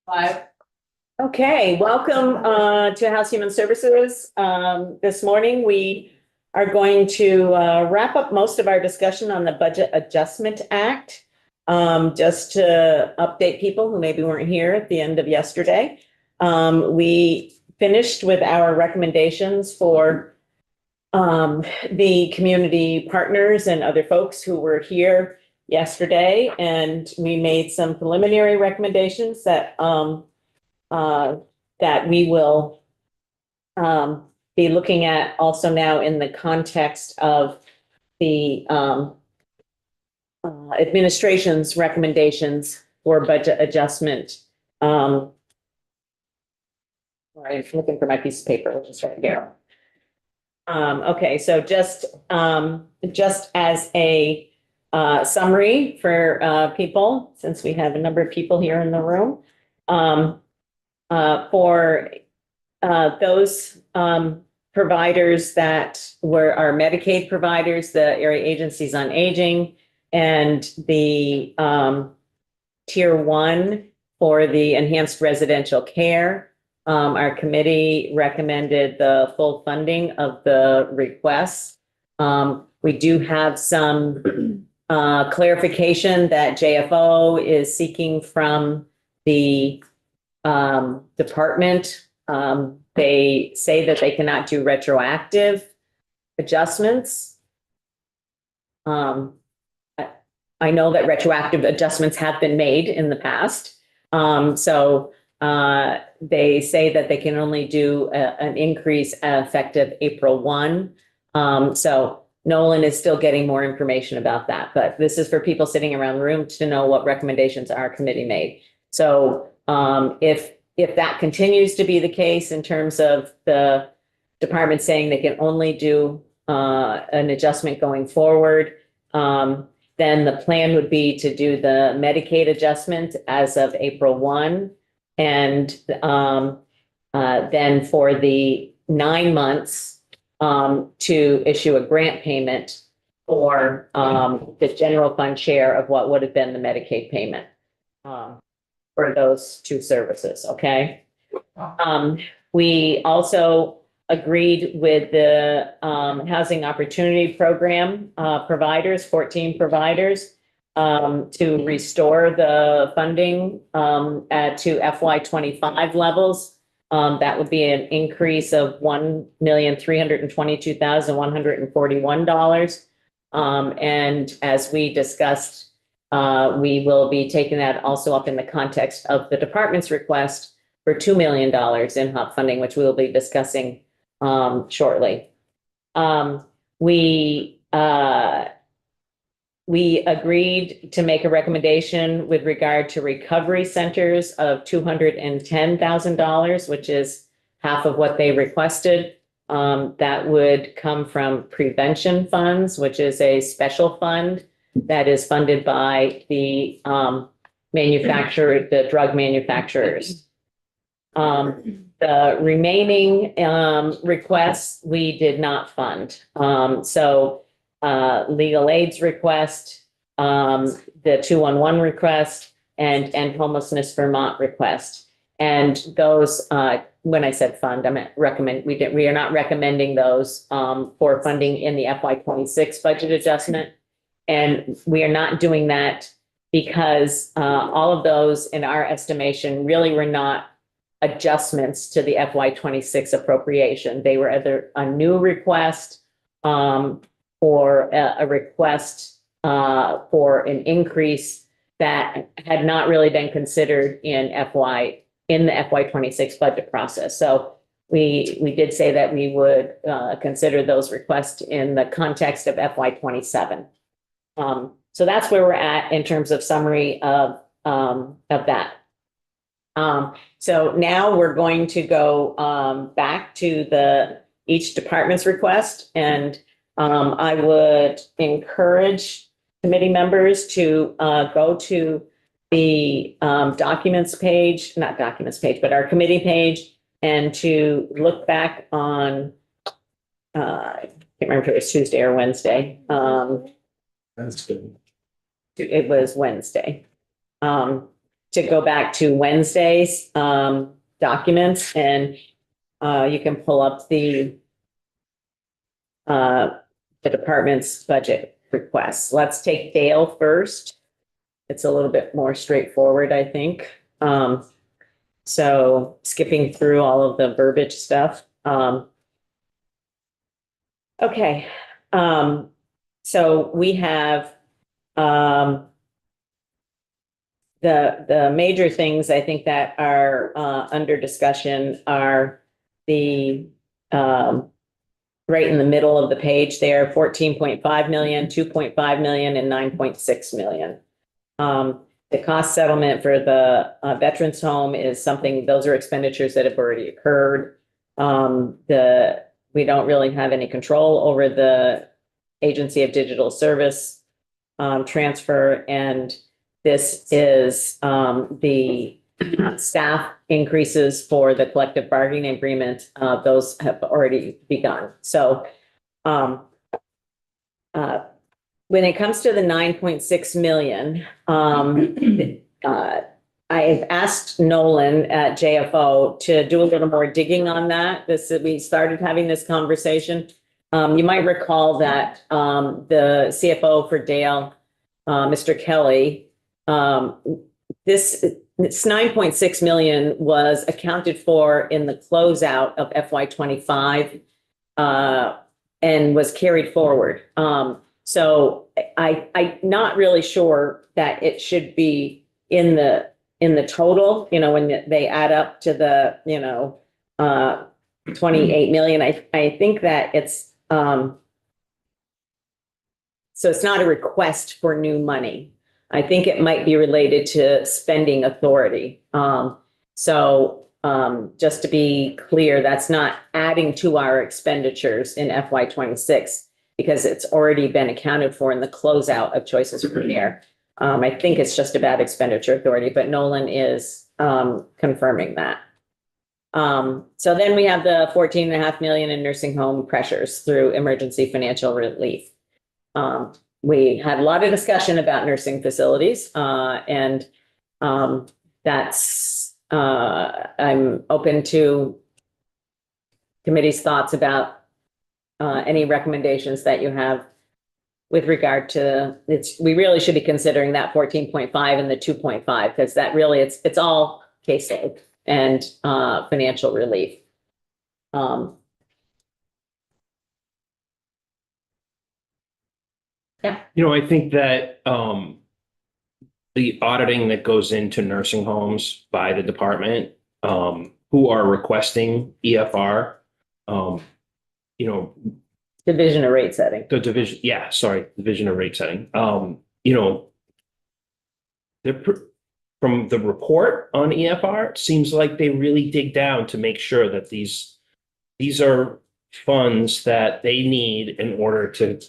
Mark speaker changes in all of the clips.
Speaker 1: Five.
Speaker 2: Okay, welcome to House Human Services. This morning, we are going to wrap up most of our discussion on the Budget Adjustment Act. Just to update people who maybe weren't here at the end of yesterday. We finished with our recommendations for the community partners and other folks who were here yesterday, and we made some preliminary recommendations that that we will be looking at also now in the context of the administration's recommendations for budget adjustment. I'm looking for my piece of paper, which is right here. Okay, so just as a summary for people, since we have a number of people here in the room. For those providers that were our Medicaid providers, the area agencies on aging, and the tier 1 for the enhanced residential care. Our committee recommended the full funding of the requests. We do have some clarification that JFO is seeking from the department. They say that they cannot do retroactive adjustments. I know that retroactive adjustments have been made in the past. So they say that they can only do an increase effective April 1. So Nolan is still getting more information about that, but this is for people sitting around the room to know what recommendations our committee made. So if that continues to be the case in terms of the department saying they can only do an adjustment going forward, then the plan would be to do the Medicaid adjustment as of April 1. And then for the 9 months to issue a grant payment for the general fund share of what would have been the Medicaid payment. For those two services, okay? We also agreed with the Housing Opportunity Program providers, 14 providers, to restore the funding to FY25 levels. That would be an increase of $1,322,141. And as we discussed, we will be taking that also up in the context of the department's request for $2 million in HUP funding, which we will be discussing shortly. We agreed to make a recommendation with regard to recovery centers of $210,000, which is half of what they requested. That would come from prevention funds, which is a special fund that is funded by the manufacturer, the drug manufacturers. The remaining requests we did not fund. So legal aids request, the 211 request, and Homelessness Vermont request. And those, when I said fund, I meant recommend. We are not recommending those for funding in the FY26 budget adjustment. And we are not doing that because all of those, in our estimation, really were not adjustments to the FY26 appropriation. They were either a new request or a request for an increase that had not really been considered in the FY26 budget process. So we did say that we would consider those requests in the context of FY27. So that's where we're at in terms of summary of that. So now we're going to go back to each department's request, and I would encourage committee members to go to the documents page, not documents page, but our committee page, and to look back on, I can't remember if it was Tuesday or Wednesday.
Speaker 3: That's good.
Speaker 2: It was Wednesday. to go back to Wednesday's documents, and you can pull up the department's budget requests. Let's take Dale first. It's a little bit more straightforward, I think. So skipping through all of the verbiage stuff. Okay. So we have the major things I think that are under discussion are the right in the middle of the page there, 14.5 million, 2.5 million, and 9.6 million. The cost settlement for the veterans home is something, those are expenditures that have already occurred. We don't really have any control over the Agency of Digital Service transfer, and this is the staff increases for the collective bargaining agreement. Those have already begun. So when it comes to the 9.6 million, I've asked Nolan at JFO to do a little more digging on that. We started having this conversation. You might recall that the CFO for Dale, Mr. Kelly, this 9.6 million was accounted for in the closeout of FY25 and was carried forward. So I'm not really sure that it should be in the total, when they add up to the, 28 million. I think that it's, so it's not a request for new money. I think it might be related to spending authority. So just to be clear, that's not adding to our expenditures in FY26 because it's already been accounted for in the closeout of Choices for Near. I think it's just about expenditure authority, but Nolan is confirming that. So then we have the 14.5 million in nursing home pressures through emergency financial relief. We had a lot of discussion about nursing facilities, and that's I'm open to committee's thoughts about any recommendations that you have with regard to we really should be considering that 14.5 and the 2.5 because that really it's all caseload and financial relief. Yeah.
Speaker 1: I think that the auditing that goes into nursing homes by the department who are requesting EFR,
Speaker 2: division of rate setting.
Speaker 1: The division, division of rate setting. From the report on EFR, it seems like they really dig down to make sure that these are funds that they need in order to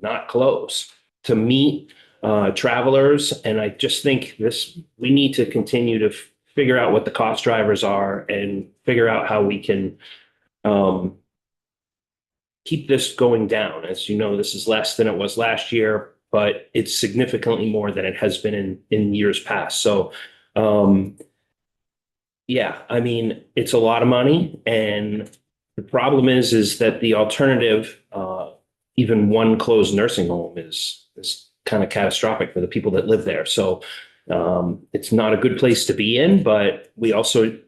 Speaker 1: not close, to meet travelers. And I just think we need to continue to figure out what the cost drivers are and figure out how we can keep this going down. As you know, this is less than it was last year, but it's significantly more than it has been in years past. So, it's a lot of money. And the problem is that the alternative, even one closed nursing home is kind of catastrophic for the people that live there. So it's not a good place to be in, but we also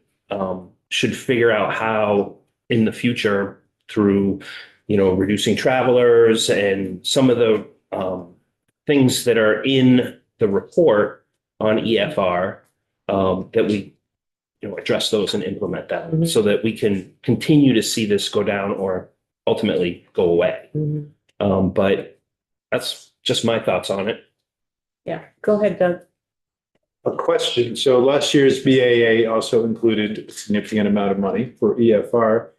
Speaker 1: should figure out how in the future through reducing travelers and some of the things that are in the report on EFR that we address those and implement them so that we can continue to see this go down or ultimately go away. But that's just my thoughts on it.
Speaker 2: Yeah, go ahead, Doug.
Speaker 3: A question. So last year's BAA also included a significant amount of money for EFR.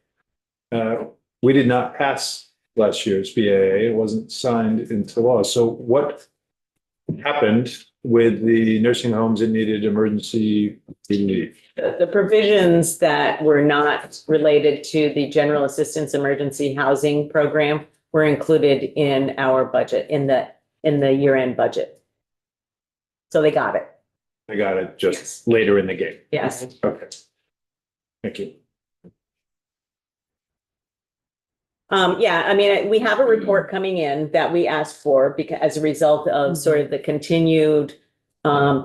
Speaker 3: We did not pass last year's BAA. It wasn't signed into law. So what happened with the nursing homes that needed emergency relief?
Speaker 2: The provisions that were not related to the General Assistance Emergency Housing Program were included in our budget, in the year-end budget. So they got it.
Speaker 3: I got it just later in the game.
Speaker 2: Yes.
Speaker 3: Okay. Thank you.
Speaker 2: Yeah, I mean, we have a report coming in that we asked for because as a result of sort of the continued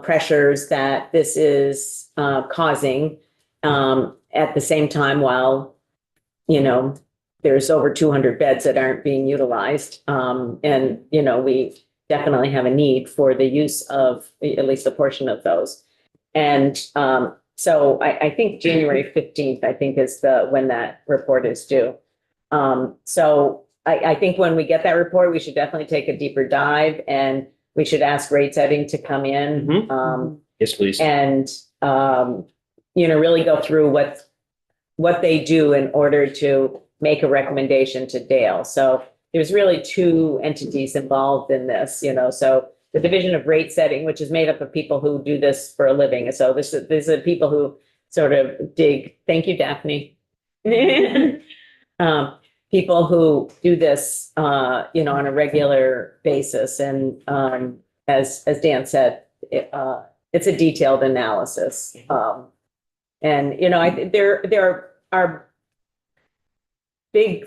Speaker 2: pressures that this is causing at the same time while, there's over 200 beds that aren't being utilized. And, we definitely have a need for the use of at least a portion of those. And so I think January 15th, I think is when that report is due. So I think when we get that report, we should definitely take a deeper dive and we should ask rate setting to come in.
Speaker 1: Mhm. Yes, please.
Speaker 2: And, really go through what they do in order to make a recommendation to Dale. So there's really two entities involved in this, so the Division of Rate Setting, which is made up of people who do this for a living. So these are people who sort of dig. Thank you, Daphne. People who do this, on a regular basis. And as Dan said, it's a detailed analysis. And, there are big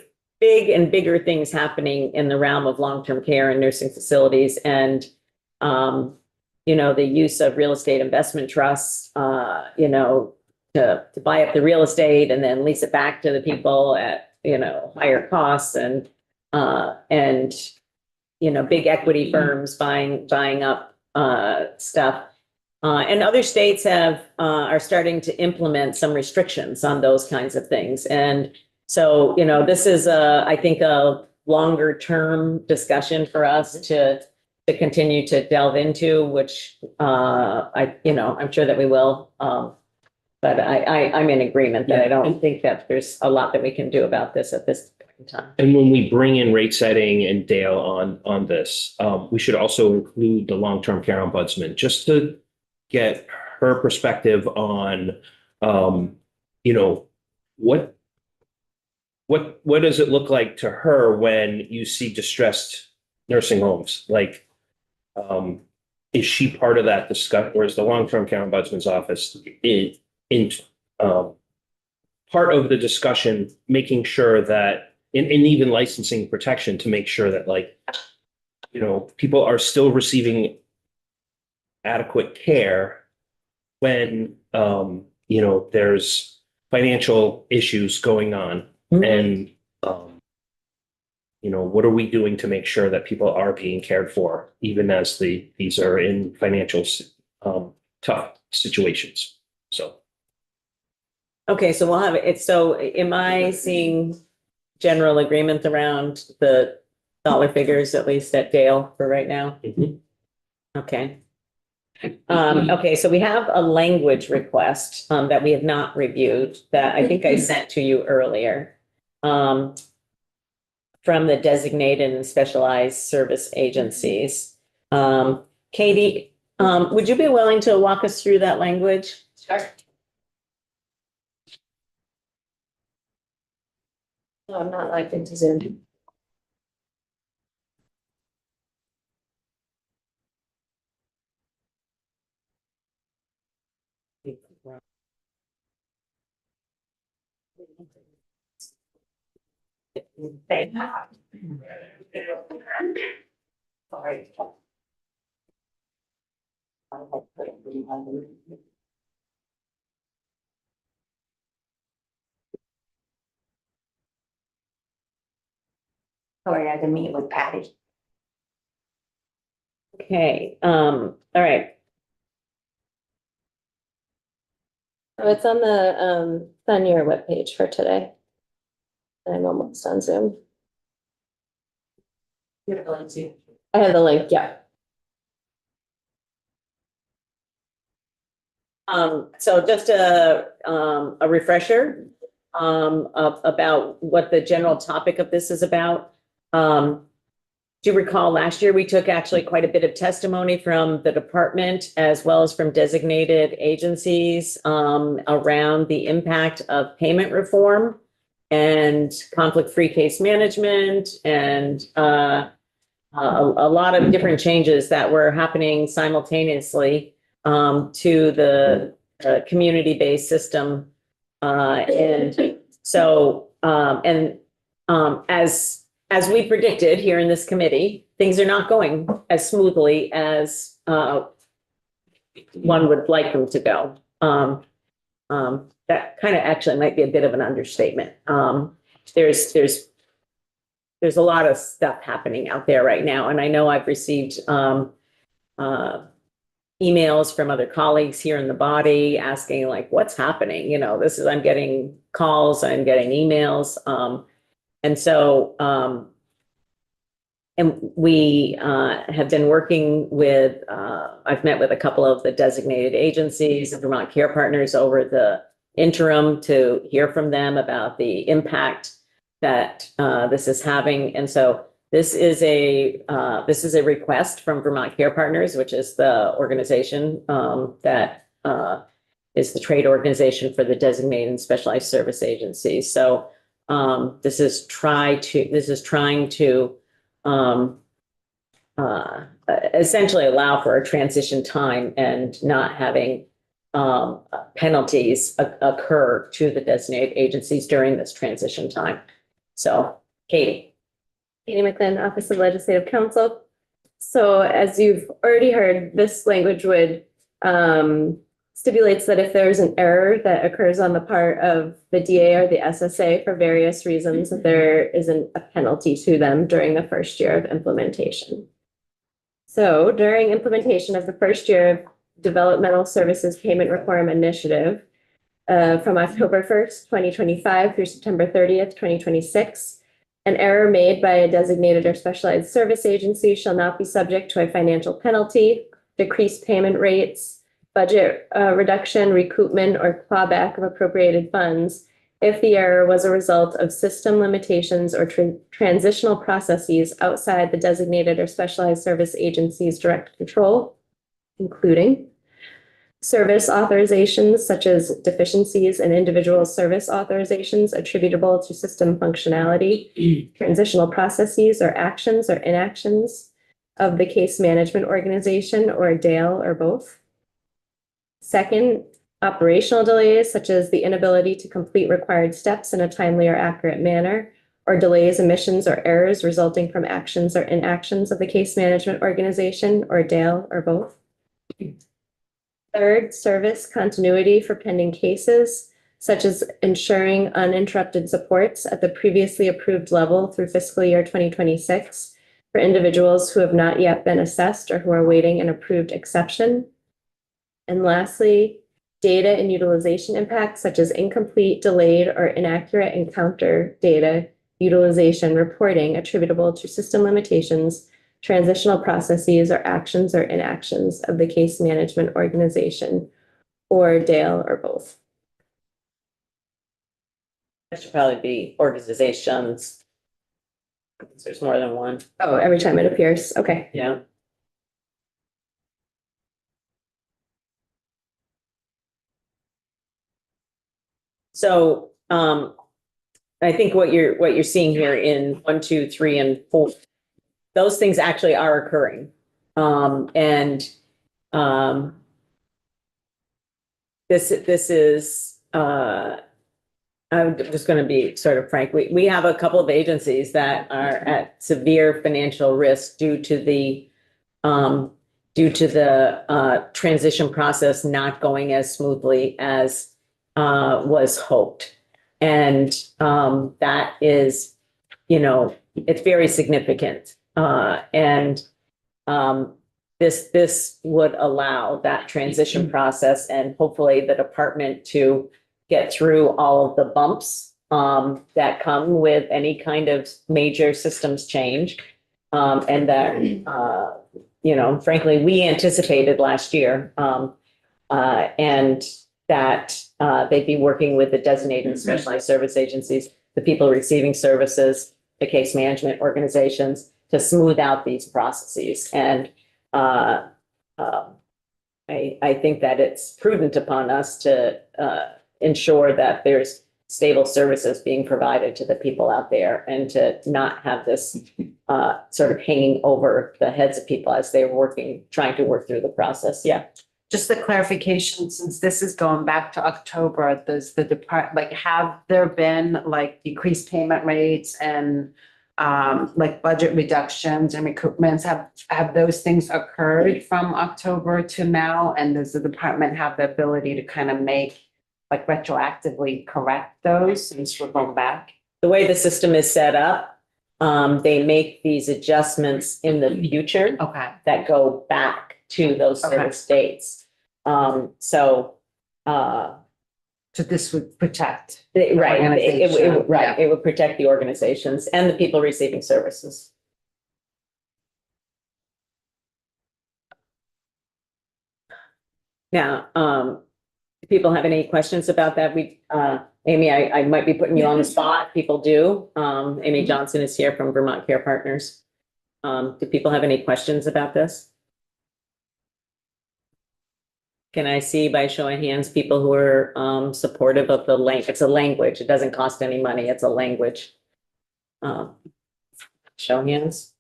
Speaker 2: and bigger things happening in the realm of long-term care and nursing facilities. And, the use of real estate investment trusts, to buy up the real estate and then lease it back to the people at, higher costs and, big equity firms buying up, stuff. And other states are starting to implement some restrictions on those kinds of things. And so, this is I think a longer term discussion for us to continue to delve into, which, I'm sure that we will. But I'm in agreement that I don't think that there's a lot that we can do about this at this point in time.
Speaker 1: And when we bring in rate setting and Dale on this, we should also include the long-term care ombudsman, just to get her perspective on, what does it look like to her when you see distressed nursing homes? Like, is she part of that discussion, or is the long-term care ombudsman's office in part of the discussion, making sure that, and even licensing protection to make sure that, like, people are still receiving adequate care when, there's financial issues going on. And, what are we doing to make sure that people are being cared for, even as these are in financial tough situations? So.
Speaker 2: Okay, so we'll have it. So am I seeing general agreement around the dollar figures, at least at Dale for right now?
Speaker 1: Mhm.
Speaker 2: Okay. Okay, so we have a language request that we have not reviewed that I think I sent to you earlier from the designated and specialized service agencies. Katie, would you be willing to walk us through that language?
Speaker 4: Sure. No, I'm not logged into Zoom. Sorry. Sorry, I had to meet with Patty.
Speaker 2: Okay, all right.
Speaker 4: Oh, it's on on your webpage for today. I'm almost on Zoom. I have the link, yeah.
Speaker 2: So just a refresher about what the general topic of this is about. Do you recall last year we took actually quite a bit of testimony from the department as well as from designated agencies around the impact of payment reform and conflict-free case management and a lot of different changes that were happening simultaneously to the community-based system. And so, as we predicted here in this committee, things are not going as smoothly as one would like them to go. That kind of actually might be a bit of an understatement. There's a lot of stuff happening out there right now, and I know I've received emails from other colleagues here in the body asking like, what's happening? You know, I'm getting calls, I'm getting emails. And so, and we have been working with, I've met with a couple of the designated agencies, Vermont Care Partners, over the interim to hear from them about the impact that this is having. And so this is a request from Vermont Care Partners, which is the organization that is the trade organization for the designated and specialized service agencies. So this is trying to essentially allow for a transition time and not having penalties occur to the designated agencies during this transition time. So, Katie.
Speaker 4: Katie McLean, Office of Legislative Counsel. So as you've already heard, this language would stipulates that if there's an error that occurs on the part of the DA or the SSA for various reasons, that there isn't a penalty to them during the first year of implementation. So during implementation of the first year of Developmental Services Payment Reform Initiative, from October 1st, 2025 through September 30th, 2026, an error made by a designated or specialized service agency shall not be subject to a financial penalty, decreased payment rates, budget reduction, recoupment, or clawback of appropriated funds if the error was a result of system limitations or transitional processes outside the designated or specialized service agency's direct control, including service authorizations such as deficiencies in individual service authorizations attributable to system functionality, transitional processes or actions or inactions of the case management organization or DAIL or both. Second, operational delays such as the inability to complete required steps in a timely or accurate manner, or delays, omissions, or errors resulting from actions or inactions of the case management organization or DAIL or both. Third, service continuity for pending cases, such as ensuring uninterrupted supports at the previously approved level through fiscal year 2026 for individuals who have not yet been assessed or who are waiting an approved exception. And lastly, data and utilization impacts such as incomplete, delayed, or inaccurate encounter data utilization reporting attributable to system limitations, transitional processes, or actions or inactions of the case management organization or DAIL or both.
Speaker 2: That should probably be organizations. There's more than one.
Speaker 4: Oh, every time it appears. Okay.
Speaker 2: Yeah. So I think what you're seeing here in 1, 2, 3, and 4, those things actually are occurring. This is I'm just going to be sort of frank. We have a couple of agencies that are at severe financial risk due to the transition process not going as smoothly as was hoped. And that is, it's very significant. This would allow that transition process and hopefully the department to get through all of the bumps that come with any kind of major systems change. And that, frankly, we anticipated last year and that they'd be working with the designated and specialized service agencies, the people receiving services, the case management organizations to smooth out these processes. And I think that it's prudent upon us to ensure that there's stable services being provided to the people out there and to not have this sort of hanging over the heads of people as they're trying to work through the process. Yeah.
Speaker 5: Just the clarification, since this is going back to October, does the like, have there been like decreased payment rates and like budget reductions and recoupments? Have those things occurred from October to now? And does the department have the ability to kind of make, like, retroactively correct those since we're going back?
Speaker 2: The way the system is set up, they make these adjustments in the future
Speaker 5: Okay.
Speaker 2: that go back to those
Speaker 5: Okay.
Speaker 2: service dates. So,
Speaker 5: So this would protect.
Speaker 2: right,
Speaker 5: Organization,
Speaker 2: right, it would protect the organizations and the people receiving services. Now, do people have any questions about that? Amy, I might be putting you on the spot. People do. Amy Johnson is here from Vermont Care Partners. Do people have any questions about this? Can I see by show of hands, people who are supportive of the it's a language. It doesn't cost any money. It's a language. Show of hands.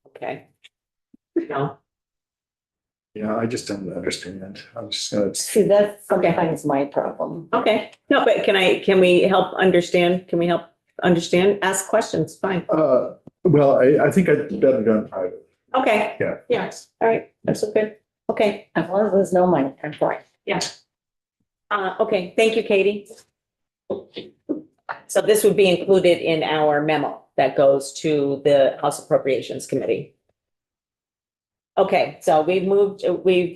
Speaker 2: Okay. No,
Speaker 3: Yeah, I just don't understand. I'm just gonna.
Speaker 6: See, that's
Speaker 2: Okay.
Speaker 6: sometimes my problem.
Speaker 2: okay. No, but can we help understand? Can we help understand? Ask questions, fine.
Speaker 3: Well, I think I'd better done private.
Speaker 2: Okay.
Speaker 3: Yeah.
Speaker 2: Yes, all right, that's okay. Okay,
Speaker 6: As long as there's no money, I'm fine.
Speaker 2: yeah. Okay, thank you, Katie. So this would be included in our memo that goes to the House Appropriations Committee. Okay, so we've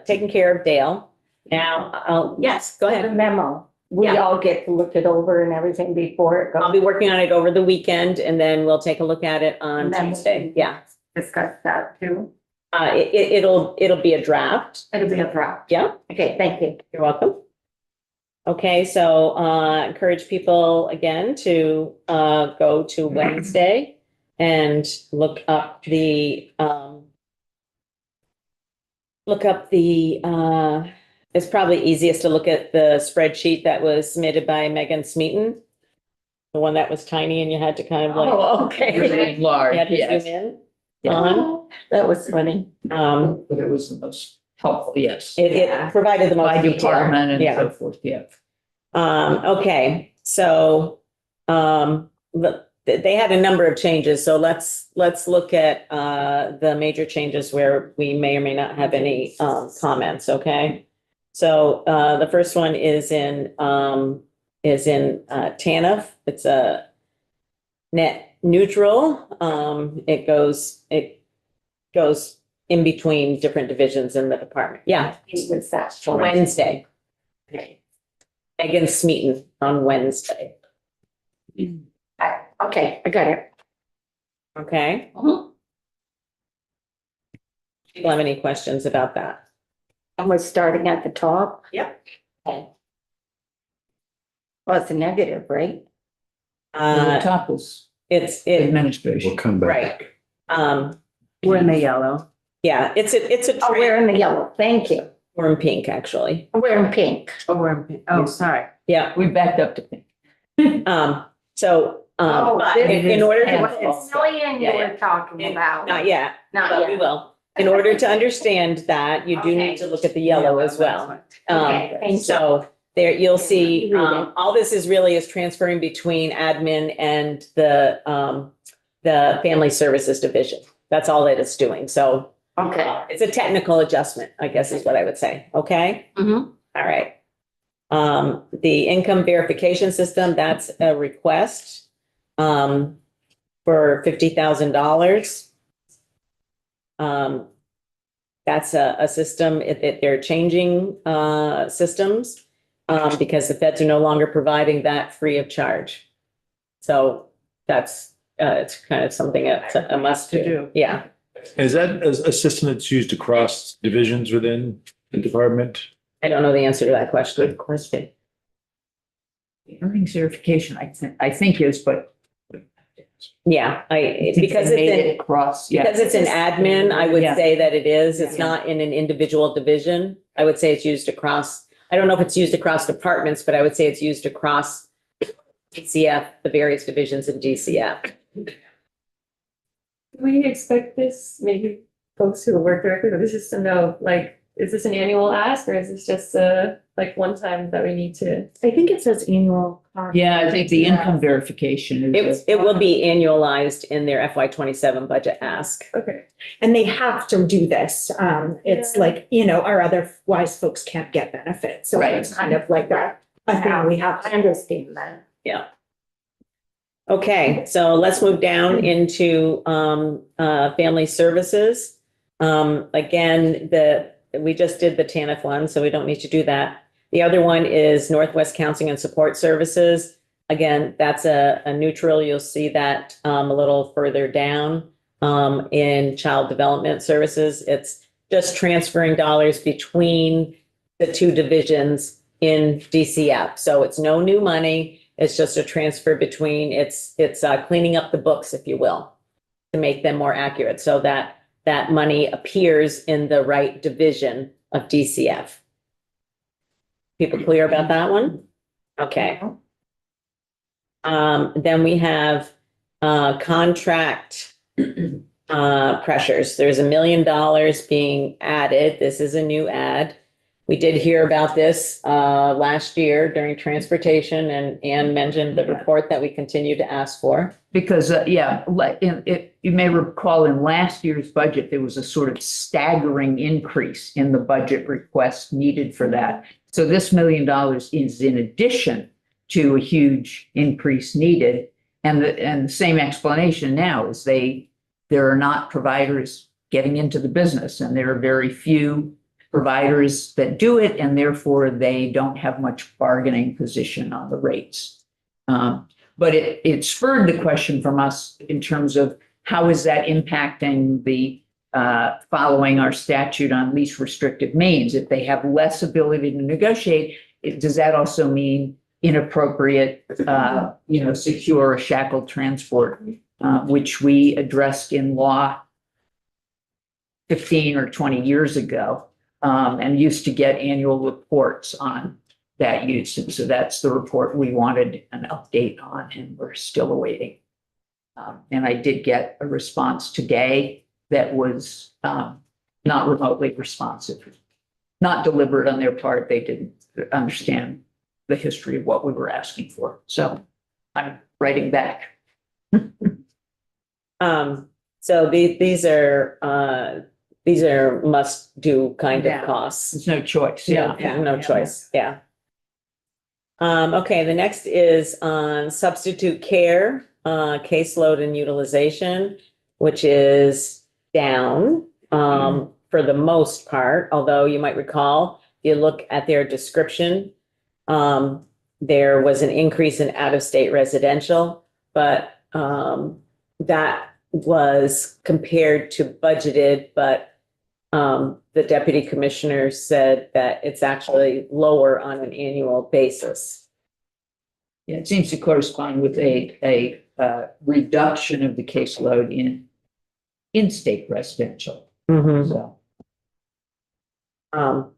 Speaker 2: taken care of Dale. Now, yes, go
Speaker 6: The
Speaker 2: ahead.
Speaker 6: memo, we
Speaker 2: Yeah.
Speaker 6: all get to look it over and everything before it
Speaker 2: I'll
Speaker 6: goes.
Speaker 2: be working on it over the weekend and then we'll take a look at it on
Speaker 6: And then
Speaker 2: Tuesday. Yeah.
Speaker 6: Discuss that too.
Speaker 2: It'll be a draft.
Speaker 6: It'll be a draft.
Speaker 2: Yeah.
Speaker 6: Okay, thank you.
Speaker 2: You're welcome. Okay, so encourage people again to go to Wednesday and look up the it's probably easiest to look at the spreadsheet that was submitted by Megan Smeaton. The one that was tiny and you had to kind of like,
Speaker 6: Oh, okay.
Speaker 7: Really
Speaker 2: you
Speaker 7: large,
Speaker 2: had to
Speaker 7: yes.
Speaker 2: zoom in on.
Speaker 6: Oh, that was funny.
Speaker 7: But it was the most helpful, yes.
Speaker 2: It provided the most
Speaker 7: By
Speaker 2: detail.
Speaker 7: department and
Speaker 2: Yeah.
Speaker 7: so forth, yeah.
Speaker 2: Okay, so, they had a number of changes, so let's look at, the major changes where we may or may not have any, comments, okay? So, the first one is in TANF. It's a net neutral. It goes in between different divisions in the department. Yeah,
Speaker 6: Was that for
Speaker 2: Wednesday. Megan Smeaton on Wednesday.
Speaker 6: Okay, I got it.
Speaker 2: Okay.
Speaker 6: Mhm.
Speaker 2: People have any questions about that?
Speaker 6: And we're starting at the top.
Speaker 2: Yep.
Speaker 6: Okay. Well, it's a negative, right?
Speaker 7: The top was
Speaker 2: It's,
Speaker 7: administration.
Speaker 3: We'll come back.
Speaker 2: right.
Speaker 5: We're in the yellow.
Speaker 2: Yeah, it's a,
Speaker 6: Oh, we're in the yellow. Thank you.
Speaker 2: we're in pink, actually.
Speaker 6: We're in pink.
Speaker 5: Oh, we're in pink. Oh, sorry.
Speaker 2: Yeah,
Speaker 7: We backed up to pink.
Speaker 2: so,
Speaker 6: Oh,
Speaker 2: but
Speaker 6: this
Speaker 2: in order
Speaker 7: is-
Speaker 2: to,
Speaker 6: It's million you
Speaker 2: Yeah,
Speaker 6: were talking about.
Speaker 2: not yet,
Speaker 6: Not
Speaker 2: but we
Speaker 6: yet.
Speaker 2: will. In order to understand that, you do
Speaker 6: Okay.
Speaker 2: need to look at the yellow as well.
Speaker 6: Okay, thank you.
Speaker 2: So there, you'll see,
Speaker 6: Read it.
Speaker 2: all this is really is transferring between admin and the Family Services Division. That's all that it's doing. So
Speaker 6: Okay.
Speaker 2: it's a technical adjustment, I guess is what I would say. Okay?
Speaker 6: Mhm.
Speaker 2: All right. The income verification system, that's a request for $50,000. That's a system that they're changing systems because the feds are no longer providing that free of charge. So that's it's kind of something that's a must do. Yeah.
Speaker 3: Is that a system that's used across divisions within the department?
Speaker 2: I don't know the answer to that question.
Speaker 6: Good question.
Speaker 7: The earnings verification, I think is, but.
Speaker 2: Yeah,
Speaker 7: I think
Speaker 2: because
Speaker 7: they
Speaker 2: it's
Speaker 7: made
Speaker 2: in,
Speaker 7: it across, yeah.
Speaker 2: because it's an admin, I would
Speaker 7: Yeah.
Speaker 2: say that it is. It's
Speaker 7: Yeah.
Speaker 2: not in an individual division. I would say it's used across, I don't know if it's used across departments, but I would say it's used across DCF, the various divisions in DCF.
Speaker 4: We expect this, maybe folks who work directly with the system know, like, is this an annual ask or is this just like one time that we need to?
Speaker 6: I think it says annual.
Speaker 7: Yeah, I think the income verification is.
Speaker 2: It will be annualized in their FY 27 budget ask.
Speaker 4: Okay.
Speaker 6: And they have to do this. It's
Speaker 4: Yeah.
Speaker 6: like, you know, our otherwise folks can't get benefits. So
Speaker 7: Right.
Speaker 6: it's kind of like a thing we have. I understand that.
Speaker 2: Okay, so let's move down into family services. Again, we just did the TANF one, so we don't need to do that. The other one is Northwest Counseling and Support Services. Again, that's a neutral. You'll see that a little further down in Child Development Services. It's just transferring dollars between the two divisions in DCF. So it's no new money. It's just a transfer between, it's cleaning up the books, if you will, to make them more accurate so that that money appears in the right division of DCF. People clear about that one? Okay. Then we have contract pressures. There's $1 million being added. This is a new ad. We did hear about this last year during transportation, and Anne mentioned the report that we continue to ask for.
Speaker 7: Because, you may recall in last year's budget, there was a sort of staggering increase in the budget request needed for that. So this $1 million is in addition to a huge increase needed. And the same explanation now is there are not providers getting into the business, and there are very few providers that do it, and therefore they don't have much bargaining position on the rates. But it spurred the question from us in terms of how is that impacting the following our statute on least restrictive means? If they have less ability to negotiate, does that also mean inappropriate, secure or shackled transport, which we addressed in law 15 or 20 years ago, and used to get annual reports on that use. And so that's the report we wanted an update on, and we're still awaiting. And I did get a response today that was not remotely responsive, not deliberate on their part. They didn't understand the history of what we were asking for. So I'm writing back.
Speaker 2: So these are must-do kind of
Speaker 7: Yeah.
Speaker 2: costs.
Speaker 7: There's no choice.
Speaker 2: No choice, yeah. Okay, the next is on substitute care, caseload and utilization, which is down for the most part, although you might recall, if you look at their description, there was an increase in out-of-state residential, but that was compared to budgeted, but the deputy commissioner said that it's actually lower on an annual basis.
Speaker 7: Yeah, it seems to correspond with a reduction of the caseload in-state residential. So,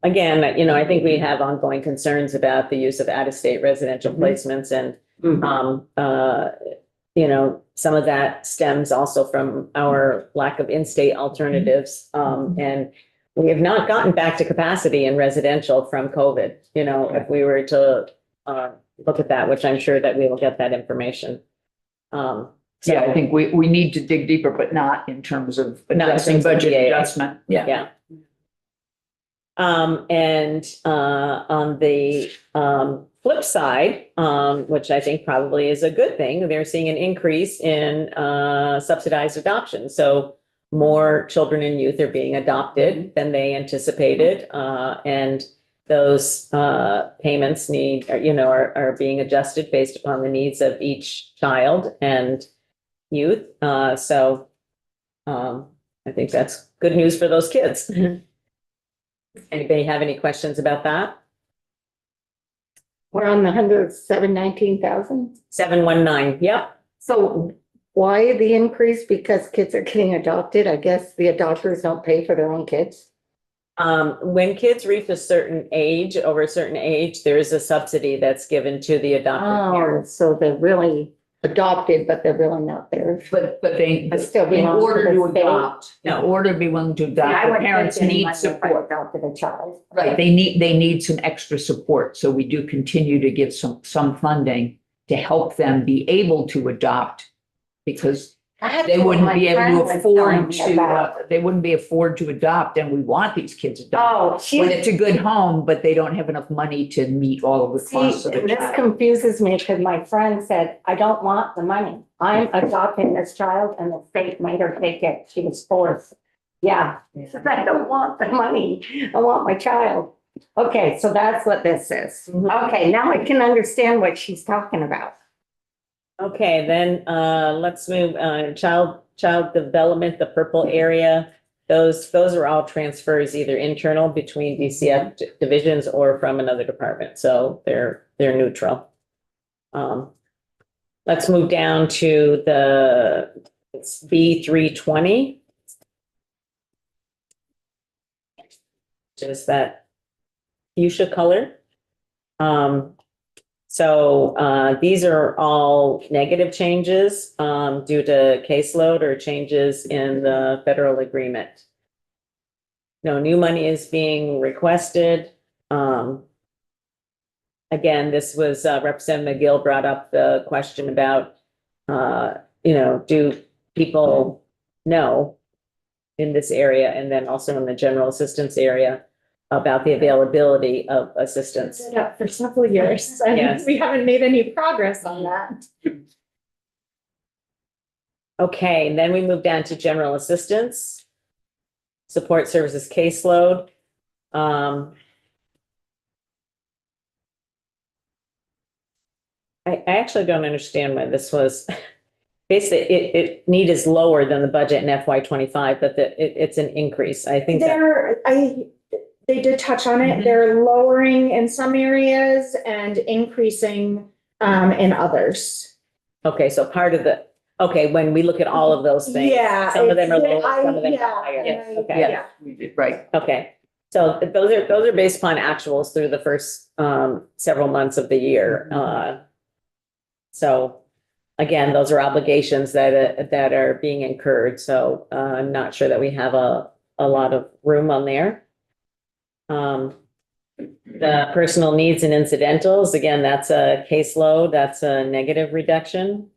Speaker 2: Again, I think we have ongoing concerns about the use of out-of-state residential placements, and some of that stems also from our lack of in-state alternatives. And we have not gotten back to capacity in residential from COVID, if we were to look at that, which I'm sure that we will get that information.
Speaker 7: yeah, I think we need to dig deeper, but not in terms of addressing budget adjustment.
Speaker 2: Yeah. And on the flip side, which I think probably is a good thing, they're seeing an increase in subsidized adoption. So more children and youth are being adopted than they anticipated, and those payments are being adjusted based upon the needs of each child and youth. So I think that's good news for those kids. Anybody have any questions about that?
Speaker 8: We're on the 719,000.
Speaker 2: 719, yep.
Speaker 8: So why the increase? Because kids are getting adopted. I guess the adopters don't pay for their own kids.
Speaker 2: When kids reach a certain age, over a certain age, there is a subsidy that's given to the adopted
Speaker 8: Oh,
Speaker 2: parents.
Speaker 8: so they're really adopted, but they're really not theirs.
Speaker 7: But they,
Speaker 8: But still
Speaker 7: in
Speaker 8: belong to
Speaker 7: order
Speaker 8: the
Speaker 7: to
Speaker 8: state.
Speaker 7: adopt, in order to be willing to
Speaker 8: Yeah, I
Speaker 7: adopt, the
Speaker 8: would
Speaker 7: parents
Speaker 8: think
Speaker 7: need
Speaker 8: anyone if I
Speaker 7: support.
Speaker 8: adopted a child.
Speaker 7: Right, they need some extra support, so we do continue to give some funding to help them be able to adopt. Because
Speaker 8: That's
Speaker 7: they
Speaker 8: what
Speaker 7: wouldn't
Speaker 8: my
Speaker 7: be able
Speaker 8: friend
Speaker 7: to
Speaker 8: was
Speaker 7: afford
Speaker 8: telling me
Speaker 7: to,
Speaker 8: about.
Speaker 7: they wouldn't be afford to adopt, and we want these kids adopted.
Speaker 8: Oh,
Speaker 7: When
Speaker 8: she's,
Speaker 7: it's a good home, but they don't have enough money to meet all of the
Speaker 8: see,
Speaker 7: costs of the
Speaker 8: this
Speaker 7: child.
Speaker 8: confuses me because my friend said, I don't want the money. I'm adopting this child and the state made her take it. She was forced. Yeah, she said, I don't want the money. I want my child. Okay, so that's what this is.
Speaker 2: Mhm.
Speaker 8: Okay, now I can understand what she's talking about.
Speaker 2: Okay, then, let's move, child development, the purple area. Those are all transfers, either internal between DCF divisions or from another department, so they're neutral. Let's move down to it's B320. Just that fuchsia color. So these are all negative changes due to caseload or changes in the federal agreement. No new money is being requested. Again, this was Representative McGill brought up the question about, do people know in this area and then also in the general assistance area about the availability of assistance.
Speaker 4: Yeah, for several years, and
Speaker 2: Yes.
Speaker 4: we haven't made any progress on that.
Speaker 2: Okay, and then we move down to general assistance, support services caseload. I actually don't understand why this was, basically, need is lower than the budget in FY '25, but it's an increase. I think that,
Speaker 6: They did touch on
Speaker 2: Mhm.
Speaker 6: it. They're lowering in some areas and increasing in others.
Speaker 2: okay, so part of when we look at all of those things.
Speaker 6: Yeah.
Speaker 2: Some of them are
Speaker 6: it's-
Speaker 2: lower, some of them are
Speaker 6: yeah,
Speaker 2: higher.
Speaker 6: and I-
Speaker 2: Okay.
Speaker 6: yeah.
Speaker 7: We did, right.
Speaker 2: Okay, so those are based upon actuals through the first several months of the year. So again, those are obligations that are being incurred, so I'm not sure that we have a lot of room on there. The personal needs and incidentals, again, that's a caseload, that's a negative reduction.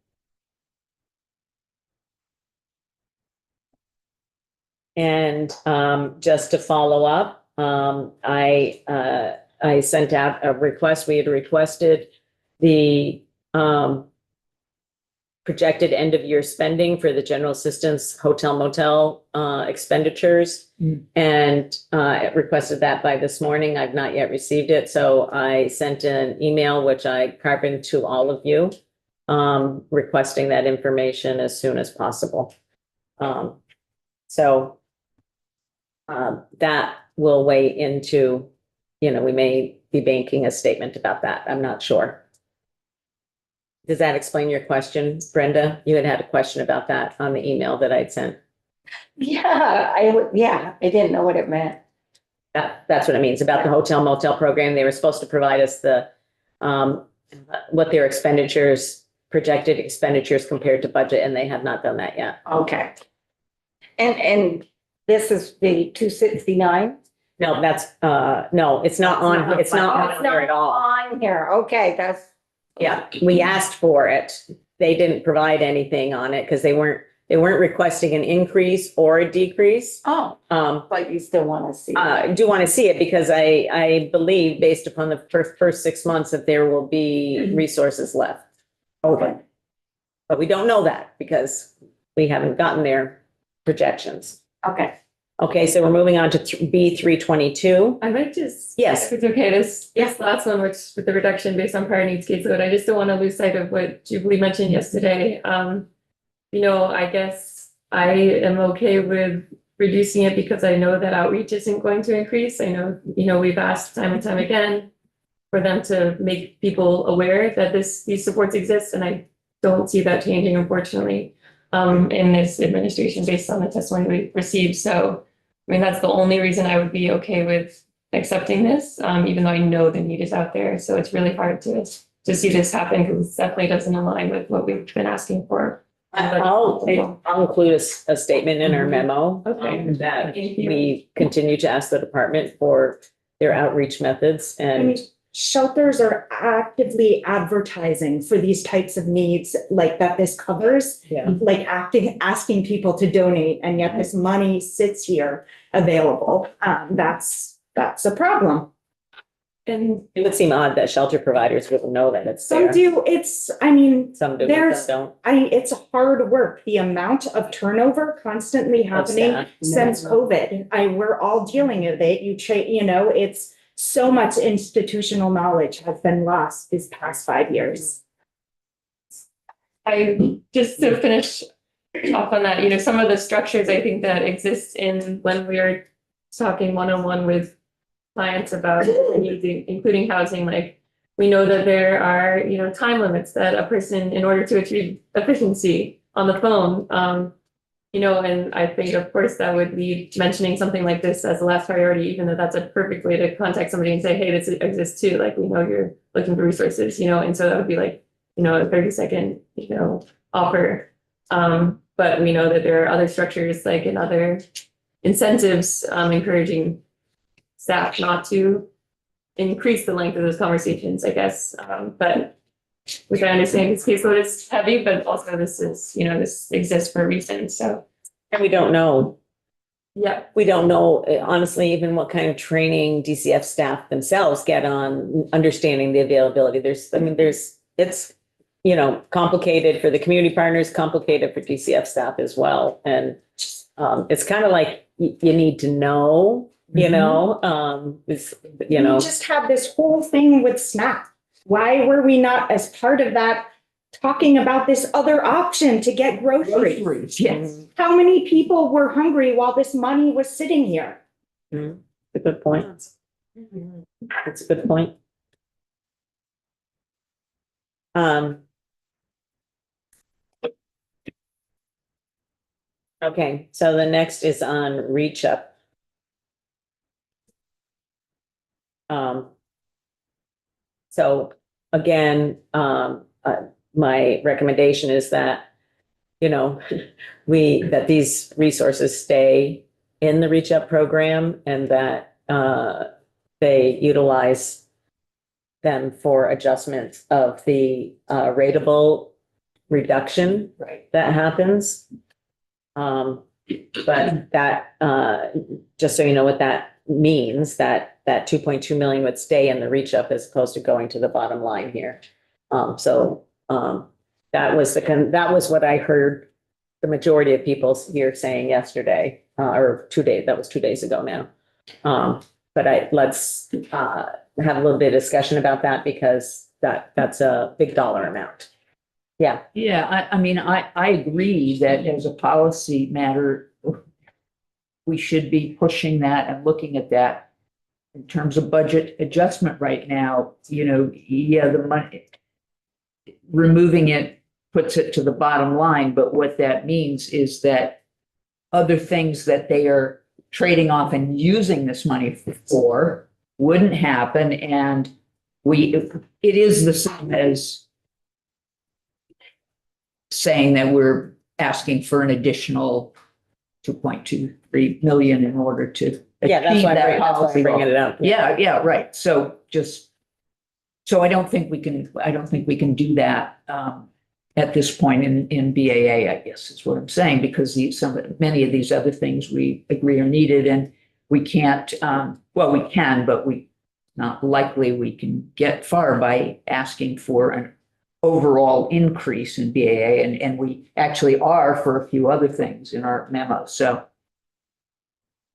Speaker 2: And just to follow up, I sent out a request. We had requested the projected end of year spending for the general assistance hotel motel expenditures.
Speaker 7: Mm.
Speaker 2: And requested that by this morning. I've not yet received it. So I sent an email, which I carboned to all of you, requesting that information as soon as possible. So that will weigh into, we may be making a statement about that. I'm not sure. Does that explain your question, Brenda? You had a question about that on the email that I'd sent.
Speaker 8: Yeah, I didn't know what it meant.
Speaker 2: That's what it means about the hotel motel program. They were supposed to provide us the, what their projected expenditures compared to budget, and they have not done that yet.
Speaker 8: Okay. And this is the 269?
Speaker 2: No, no, it's not on, it's not on here at all.
Speaker 8: On here, okay, that's.
Speaker 2: Yeah, we asked for it. They didn't provide anything on it because they weren't requesting an increase or a decrease.
Speaker 8: Oh, but you still want to see.
Speaker 2: I do want to see it because I believe based upon the first 6 months that there will be resources left.
Speaker 8: Okay.
Speaker 2: But we don't know that because we haven't gotten their projections.
Speaker 8: Okay.
Speaker 2: Okay, so we're moving on to B322.
Speaker 4: I might just.
Speaker 2: Yes.
Speaker 4: If it's okay, this last one, which with the reduction based on prior needs caseload, I just don't want to lose sight of what Jubilee mentioned yesterday. I guess I am okay with reducing it because I know that outreach isn't going to increase. I know, we've asked time and time again for them to make people aware that these supports exist, and I don't see that changing, unfortunately, in this administration based on the testimony we received. So, that's the only reason I would be okay with accepting this, even though I know the need is out there. So it's really hard to
Speaker 9: to see this happen, because it definitely doesn't align with what we've been asking for.
Speaker 2: I'll include a statement in our memo.
Speaker 9: Okay.
Speaker 2: That
Speaker 9: Thank you.
Speaker 2: we continue to ask the department for their outreach methods
Speaker 6: I mean,
Speaker 2: and
Speaker 6: shelters are actively advertising for these types of needs like that this covers,
Speaker 2: yeah.
Speaker 6: like asking people to donate, and yet this money sits here available. That's a problem.
Speaker 9: And
Speaker 2: It would seem odd that shelter providers wouldn't know that it's
Speaker 6: Some
Speaker 2: there.
Speaker 6: do, I mean,
Speaker 2: Some do,
Speaker 6: there's-
Speaker 2: some don't.
Speaker 6: it's hard work. The amount of turnover constantly happening
Speaker 2: staff.
Speaker 6: since COVID. We're all dealing with it. It's so much institutional knowledge has been lost these past 5 years.
Speaker 9: I, just to finish off on that, some of the structures I think that exist in when we are talking one-on-one with clients about using, including housing, like we know that there are, time limits that a person, in order to achieve efficiency on the phone, and I think of course that would be mentioning something like this as the last priority, even though that's a perfect way to contact somebody and say, hey, this exists too. Like, we know you're looking for resources, and so that would be like, a 30-second, offer. But we know that there are other structures, like in other incentives, encouraging staff not to increase the length of those conversations, I guess. But which I understand this caseload is heavy, but also this is, this exists for a reason. So,
Speaker 2: And we don't know.
Speaker 9: yeah.
Speaker 2: We don't know, honestly, even what kind of training DCF staff themselves get on understanding the availability. It's, complicated for the community partners, complicated for DCF staff as well. And it's kind of like you need to know,
Speaker 6: We just had this whole thing with SNAP. Why were we not, as part of that, talking about this other option to get groceries?
Speaker 7: Yes.
Speaker 6: How many people were hungry while this money was sitting here?
Speaker 2: a good point. That's a good point. Okay, so the next is on Reach Up. So again, my recommendation is that, that these resources stay in the Reach Up program and that they utilize them for adjustments of the rateable reduction that happens. But that, just so you know what that means, that 2.2 million would stay in the Reach Up as opposed to going to the bottom line here. That was what I heard the majority of people here saying yesterday, or 2 days, that was 2 days ago now. But let's have a little bit of discussion about that, because that's a big dollar amount. Yeah.
Speaker 7: Yeah, I mean, I agree that as a policy matter, we should be pushing that and looking at that in terms of budget adjustment right now. The money, removing it puts it to the bottom line, but what that means is that other things that they are trading off and using this money for wouldn't happen. And it is the same as saying that we're asking for an additional 2.23 million in order to
Speaker 2: Yeah, that's
Speaker 7: achieve
Speaker 2: why
Speaker 7: that
Speaker 2: that's why
Speaker 7: policy
Speaker 2: I'm
Speaker 7: goal.
Speaker 2: bringing it up.
Speaker 7: Yeah, right. So I don't think we can do that at this point in BAA, I guess is what I'm saying, because many of these other things we agree are needed, and we can't, we can, but not likely we can get far by asking for an overall increase in BAA, and we actually are for a few other things in our memo. So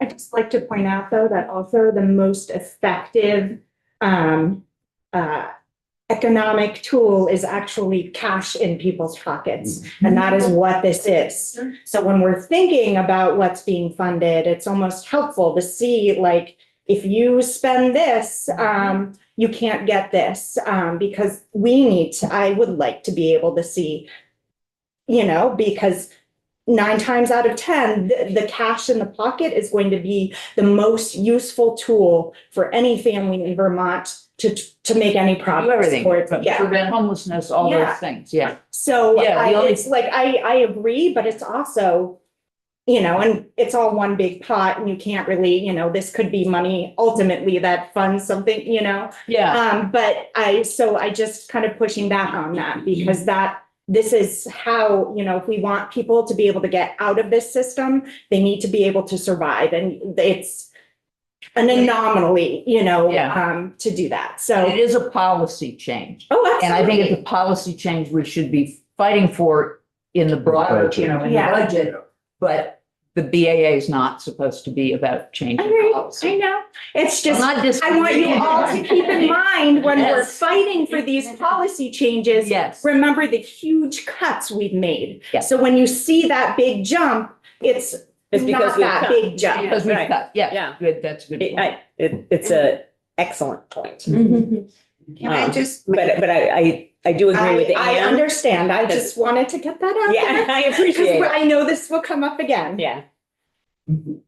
Speaker 6: I'd just like to point out, though, that also the most effective economic tool is actually cash in people's pockets. And that is what this is. So when we're thinking about what's being funded, it's almost helpful to see, like, if you spend this, you can't get this, because I would like to be able to see, because 9 times out of 10, the cash in the pocket is going to be the most useful tool for any family in Vermont to make any
Speaker 7: Do
Speaker 6: progress
Speaker 7: everything,
Speaker 6: towards, yeah.
Speaker 7: prevent homelessness, all
Speaker 6: Yeah.
Speaker 7: those things, yeah.
Speaker 6: So
Speaker 7: Yeah, the only-
Speaker 6: it's like, I agree, but it's also, you know, and it's all one big pot and you can't really, you know, this could be money ultimately that funds something, you know?
Speaker 7: Yeah,
Speaker 6: But I just kind of pushing back on that because this is how, you know, if we want people to be able to get out of this system, they need to be able to survive. And it's an anomaly, you know,
Speaker 7: Yeah.
Speaker 6: to do that.
Speaker 7: it
Speaker 6: So,
Speaker 7: is a policy change.
Speaker 6: oh,
Speaker 7: And I think it's
Speaker 6: absolutely.
Speaker 7: a policy change we should be fighting for in the broader, you know, in the
Speaker 6: Yeah.
Speaker 7: budget. But the BAA is not supposed to be about
Speaker 6: I
Speaker 7: changing
Speaker 6: agree. I
Speaker 7: policy.
Speaker 6: know. It's just,
Speaker 7: I'm not
Speaker 6: I want you all to keep in mind when we're
Speaker 7: Yes.
Speaker 6: fighting for these policy changes,
Speaker 7: Yes,
Speaker 6: remember the huge cuts we've made.
Speaker 7: Yes.
Speaker 6: So when you see that big jump, it's
Speaker 2: It's because
Speaker 6: not
Speaker 2: we've
Speaker 6: that
Speaker 2: cut.
Speaker 6: big jump.
Speaker 7: because we've
Speaker 2: Right.
Speaker 7: cut,
Speaker 2: Yeah.
Speaker 7: yeah, good, that's a good. point.
Speaker 2: It's a excellent point.
Speaker 5: Can I
Speaker 2: Um,
Speaker 5: just?
Speaker 2: But I do agree with
Speaker 6: I
Speaker 2: Anne.
Speaker 6: understand. I just wanted to get that out
Speaker 2: Yeah,
Speaker 6: there.
Speaker 2: I appreciate
Speaker 6: Because
Speaker 2: it.
Speaker 6: I know this will come up again.
Speaker 2: Yeah,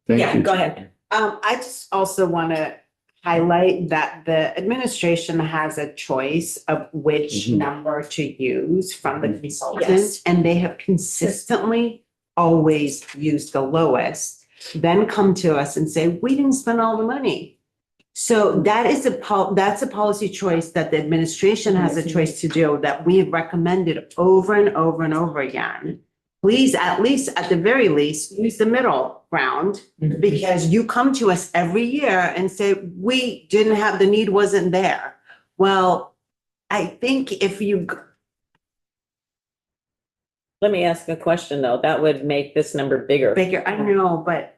Speaker 3: Thank
Speaker 2: yeah,
Speaker 3: you.
Speaker 2: go ahead.
Speaker 5: I just also want to highlight that the administration has a choice of which
Speaker 3: Mhm.
Speaker 5: number to use from the
Speaker 6: Yes.
Speaker 5: consultant, and they have consistently always used the lowest, then come to us and say, we didn't spend all the money. So that is that's a policy choice that the administration has a choice to do that we have recommended over and over and over again. Please, at least, at the very least, use the middle ground because you come to us every year and say, we didn't have, the need wasn't there. Well, I think if you,
Speaker 2: Let me ask a question, though. That would make this number bigger.
Speaker 5: bigger, I know, but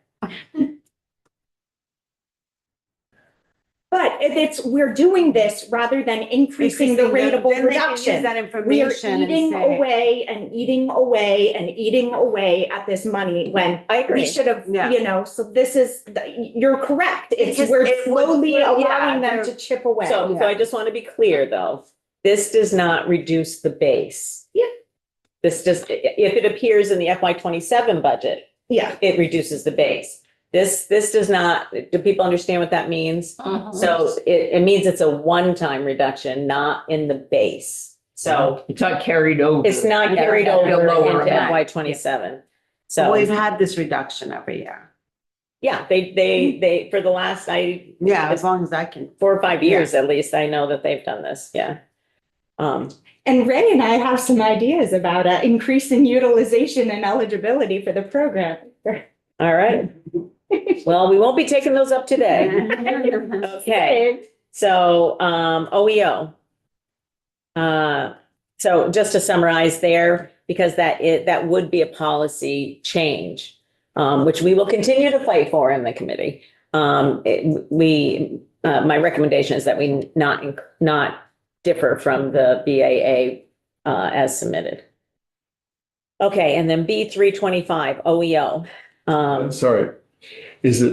Speaker 6: But we're doing this rather than increasing the rateable
Speaker 5: then they can use
Speaker 6: reduction.
Speaker 5: that
Speaker 6: We are
Speaker 5: information and
Speaker 6: eating
Speaker 5: say.
Speaker 6: away and eating away and eating away at this money when
Speaker 2: I agree.
Speaker 6: we should have,
Speaker 5: Yeah.
Speaker 6: you know, so this is, you're correct. It's,
Speaker 5: Because
Speaker 6: we're
Speaker 5: it would-
Speaker 6: slowly
Speaker 5: yeah,
Speaker 6: allowing them
Speaker 5: they're-
Speaker 6: to chip away.
Speaker 2: So I just want to be clear, though. This does not reduce the base.
Speaker 6: Yeah.
Speaker 2: This just, if it appears in the FY '27 budget,
Speaker 6: Yeah,
Speaker 2: it reduces the base. This does not, do people understand what that means? So it means it's a one-time reduction, not in the base. So
Speaker 7: It's not carried over.
Speaker 2: it's not carried
Speaker 7: Yeah,
Speaker 2: over
Speaker 7: lower
Speaker 2: into
Speaker 7: amount.
Speaker 2: FY '27.
Speaker 5: We've
Speaker 2: So,
Speaker 5: had this reduction every year.
Speaker 2: yeah, they, for the last,
Speaker 5: Yeah, as long as I can.
Speaker 2: 4 or 5 years at least, I know that they've done this, yeah.
Speaker 6: and Ray and I have some ideas about increasing utilization and eligibility for the program.
Speaker 2: All right. Well, we won't be taking those up today. Okay, so, OEO. So just to summarize there, because that would be a policy change, which we will continue to fight for in the committee. My recommendation is that we not differ from the BAA, as submitted. Okay, and then B325, OEO.
Speaker 10: Sorry, is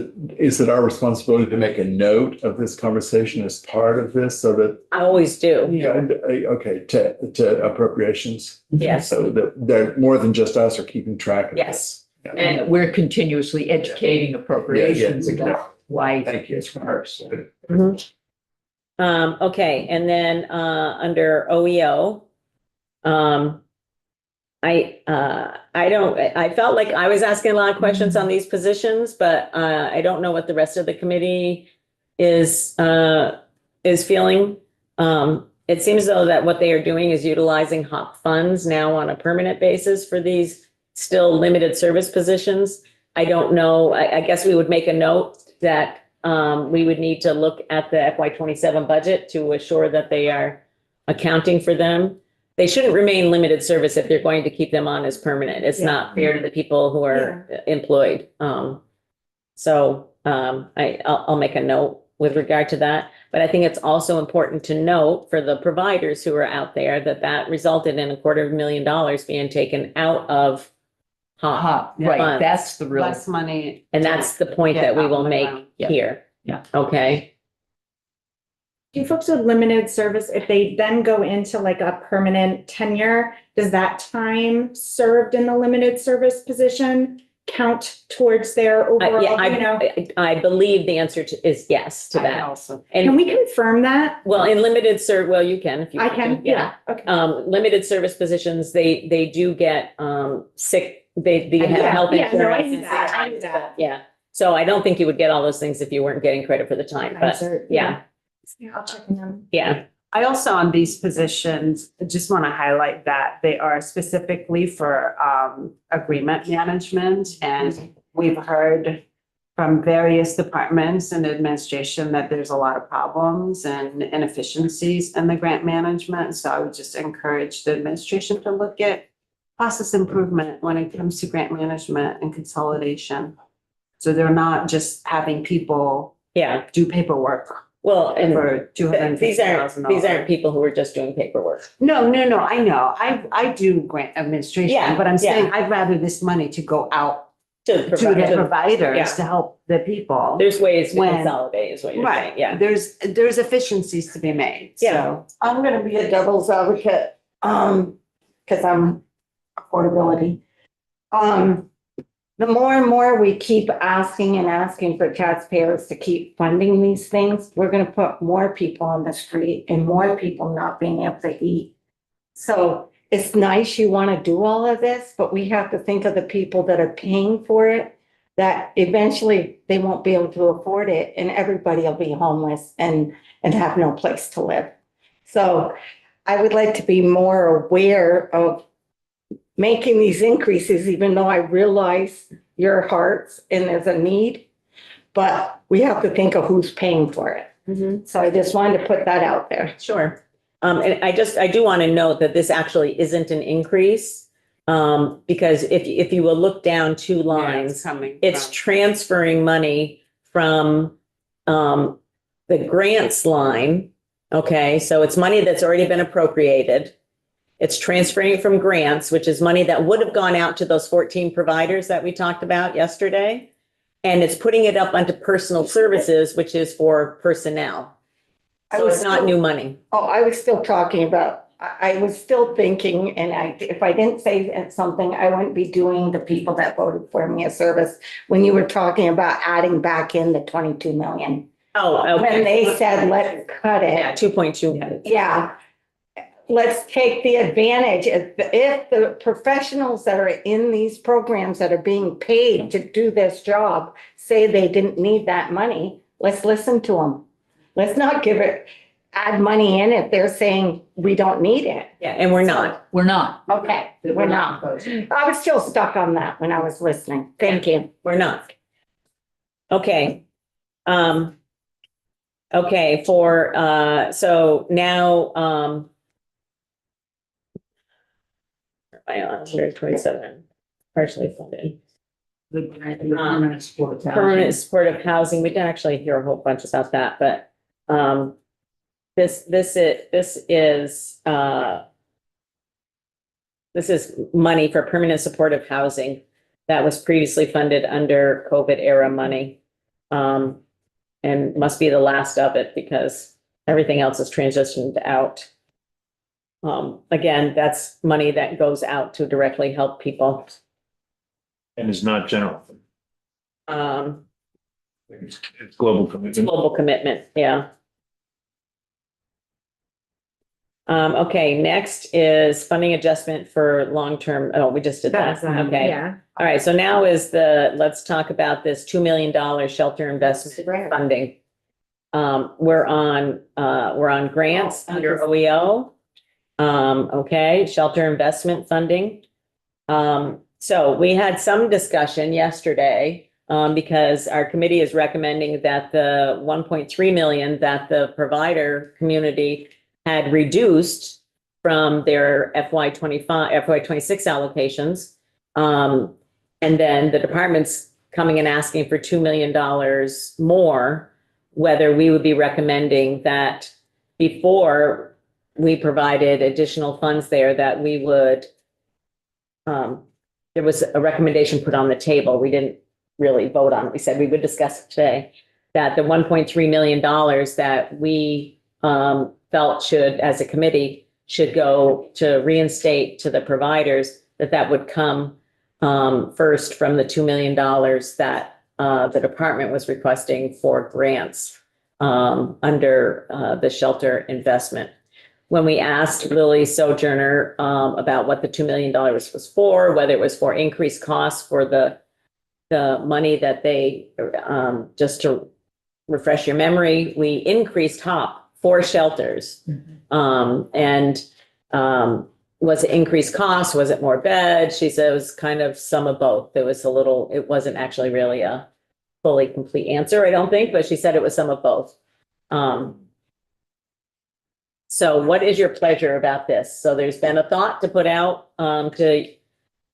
Speaker 10: it our responsibility to make a note of this conversation as part of this so that,
Speaker 2: I always do,
Speaker 10: okay, to appropriations?
Speaker 2: yes,
Speaker 10: So that they're more than just us are keeping track of
Speaker 2: yes.
Speaker 10: this.
Speaker 7: And we're continuously educating appropriations
Speaker 10: Yeah, yeah,
Speaker 7: about why
Speaker 10: Thank you.
Speaker 7: it's first.
Speaker 2: Mhm. Okay, and then, under OEO, I felt like I was asking a lot of questions on these positions, but, I don't know what the rest of the committee is feeling. It seems though that what they are doing is utilizing HOP funds now on a permanent basis for these still limited service positions. I don't know, I guess we would make a note that, we would need to look at the FY '27 budget to assure that they are accounting for them. They shouldn't remain limited service if they're going to keep them on as permanent. It's not fair to the people who are employed. I'll make a note with regard to that. But I think it's also important to note for the providers who are out there that resulted in $250,000 being taken out of HOP.
Speaker 7: Right,
Speaker 2: funds.
Speaker 7: that's the real.
Speaker 5: Less money.
Speaker 2: And that's the point that we will make
Speaker 7: Yeah.
Speaker 2: here.
Speaker 7: Yeah.
Speaker 2: Okay,
Speaker 6: Do folks with limited service, if they then go into like a permanent tenure, does that time served in the limited service position count towards their
Speaker 2: Yeah,
Speaker 6: overall, you know?
Speaker 2: I believe the answer is yes to
Speaker 5: I
Speaker 2: that.
Speaker 5: also.
Speaker 6: Can
Speaker 2: And
Speaker 6: we confirm that?
Speaker 2: well, in limited well, you can if you.
Speaker 6: I
Speaker 2: want to,
Speaker 6: can, yeah, okay.
Speaker 2: Limited service positions, they do get, sick, they have
Speaker 6: Yeah,
Speaker 2: health
Speaker 6: yeah, no, I
Speaker 2: insurance.
Speaker 6: knew
Speaker 2: and
Speaker 6: that, I
Speaker 2: sick
Speaker 6: knew
Speaker 2: time,
Speaker 6: that.
Speaker 2: Yeah, so I don't think you would get all those things if you weren't getting credit for the time, but yeah,
Speaker 6: I'll check in on.
Speaker 2: yeah.
Speaker 5: I also on these positions, just want to highlight that they are specifically for agreement management. And we've heard from various departments and administration that there's a lot of problems and inefficiencies in the grant management. So I would just encourage the administration to look at process improvement when it comes to grant management and consolidation. So they're not just having people
Speaker 2: Yeah,
Speaker 5: do paperwork
Speaker 2: well, and
Speaker 5: for
Speaker 2: these aren't
Speaker 5: $250,000.
Speaker 2: people who are just doing paperwork.
Speaker 5: No, I know. I do grant administration,
Speaker 2: Yeah,
Speaker 5: but I'm saying
Speaker 2: yeah.
Speaker 5: I'd rather this money to go out
Speaker 2: To
Speaker 5: to
Speaker 2: provide,
Speaker 5: the providers
Speaker 2: yeah.
Speaker 5: to help the people.
Speaker 2: there's ways to
Speaker 5: When-
Speaker 2: consolidate is what you're saying,
Speaker 5: Right,
Speaker 2: yeah.
Speaker 5: there's efficiencies to be made, so.
Speaker 8: I'm gonna be a devil's advocate, because I'm affordability. The more and more we keep asking and asking for taxpayers to keep funding these things, we're gonna put more people on the street and more people not being able to eat. So it's nice you wanna do all of this, but we have to think of the people that are paying for it, that eventually they won't be able to afford it and everybody will be homeless and have no place to live. So I would like to be more aware of making these increases, even though I realize your hearts and there's a need, but we have to think of who's paying for it.
Speaker 2: Mhm.
Speaker 8: So I just wanted to put that out there.
Speaker 2: Sure. And I do want to note that this actually isn't an increase. Because if you will look down two lines, it's transferring money from, the grants line. Okay, so it's money that's already been appropriated. It's transferring it from grants, which is money that would have gone out to those 14 providers that we talked about yesterday. And it's putting it up onto personal services, which is for personnel. So it's not new money.
Speaker 8: Oh, I was still talking about, I was still thinking, and if I didn't say something, I wouldn't be doing the people that voted for me a service when you were talking about adding back in the 22 million.
Speaker 2: Oh,
Speaker 8: When they said, let's cut
Speaker 2: Yeah,
Speaker 8: it.
Speaker 2: 2.2.
Speaker 8: Yeah. Let's take the advantage. If the professionals that are in these programs that are being paid to do this job say they didn't need that money, let's listen to them. Let's not add money in if they're saying we don't need it.
Speaker 2: Yeah, and we're not.
Speaker 7: We're not.
Speaker 8: Okay, we're not. I was still stuck on that when I was listening. Thank you.
Speaker 2: We're not. Okay. Okay, so now, I on 127, partially funded.
Speaker 7: The permanent support.
Speaker 2: Permanent supportive housing, we didn't actually hear a whole bunch about that, but, this is money for permanent supportive housing that was previously funded under COVID era money. And must be the last of it because everything else is transitioned out. Again, that's money that goes out to directly help people.
Speaker 3: And is not general.
Speaker 2: It's
Speaker 3: It's global commitment.
Speaker 2: global commitment, yeah. Okay, next is funding adjustment for long-term, oh, we just did that, okay.
Speaker 6: Yeah.
Speaker 2: All right, so now let's talk about this $2 million shelter investment funding. We're on grants under OEO. Okay, shelter investment funding. So we had some discussion yesterday, because our committee is recommending that the 1.3 million that the provider community had reduced from their FY26 allocations. And then the department's coming and asking for $2 million more, whether we would be recommending that before we provided additional funds there, that we would, there was a recommendation put on the table. We didn't really vote on it. We said we would discuss it today, that the $1.3 million that we felt should, as a committee, should go to reinstate to the providers, that would come First, from the $2 million that the department was requesting for grants under the shelter investment. When we asked Lily Sojourner about what the $2 million was for, whether it was for increased costs for the money that they, just to refresh your memory, we increased HOP for shelters. Was it increased cost? Was it more beds? She said it was kind of some of both. There was it wasn't actually really a fully complete answer, I don't think, but she said it was some of both. So what is your pleasure about this? So there's been a thought to put out to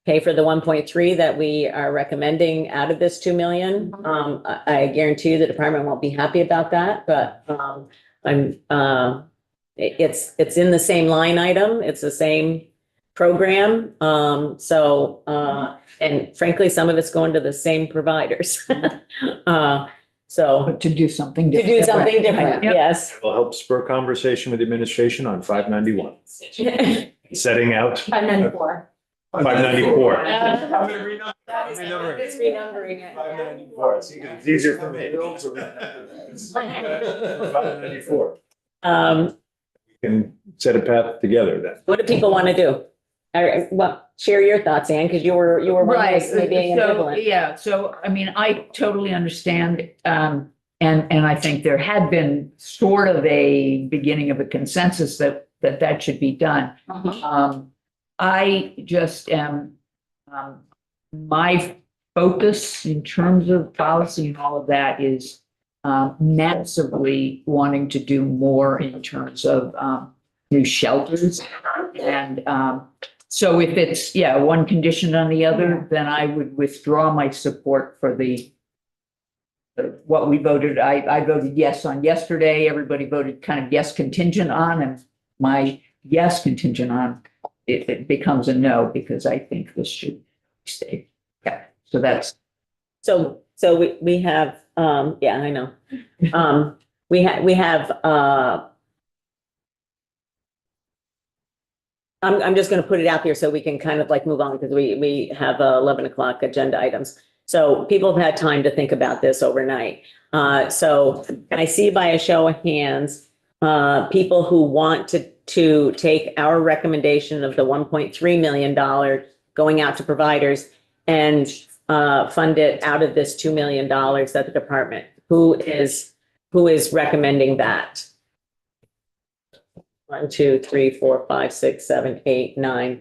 Speaker 2: pay for the 1.3 that we are recommending out of this 2 million. I guarantee you the department won't be happy about that, but it's in the same line item. It's the same program. And frankly, some of it's going to the same providers. So
Speaker 7: But to do something
Speaker 2: to
Speaker 7: different.
Speaker 2: do something different,
Speaker 7: Yep.
Speaker 2: yes.
Speaker 3: Will help spur conversation with the administration on 591, setting out
Speaker 8: 594.
Speaker 3: 594.
Speaker 2: It's renumbering it.
Speaker 3: 594, it's easier for me. 594. We can set a path together then.
Speaker 2: What do people want to do? Well, share your thoughts, Anne, because you were one
Speaker 7: Right,
Speaker 2: of those being
Speaker 7: so,
Speaker 2: ambivalent.
Speaker 7: yeah, so, I mean, I totally understand, and I think there had been sort of a beginning of a consensus that should be done. I just am, my focus in terms of policy and all of that is massively wanting to do more in terms of new shelters. And so if it's, one condition on the other, then I would withdraw my support for what we voted. I voted yes on yesterday. Everybody voted kind of yes contingent on, and my yes contingent on it becomes a no, because I think this should stay. Yeah, so that's.
Speaker 2: So we have, yeah, I know. We have, I'm just gonna put it out there so we can kind of like move on, because we have 11 o'clock agenda items. So people have had time to think about this overnight. So I see by a show of hands, people who want to take our recommendation of the $1.3 million going out to providers and fund it out of this $2 million at the department. Who is recommending that? 1, 2, 3, 4, 5, 6, 7, 8, 9.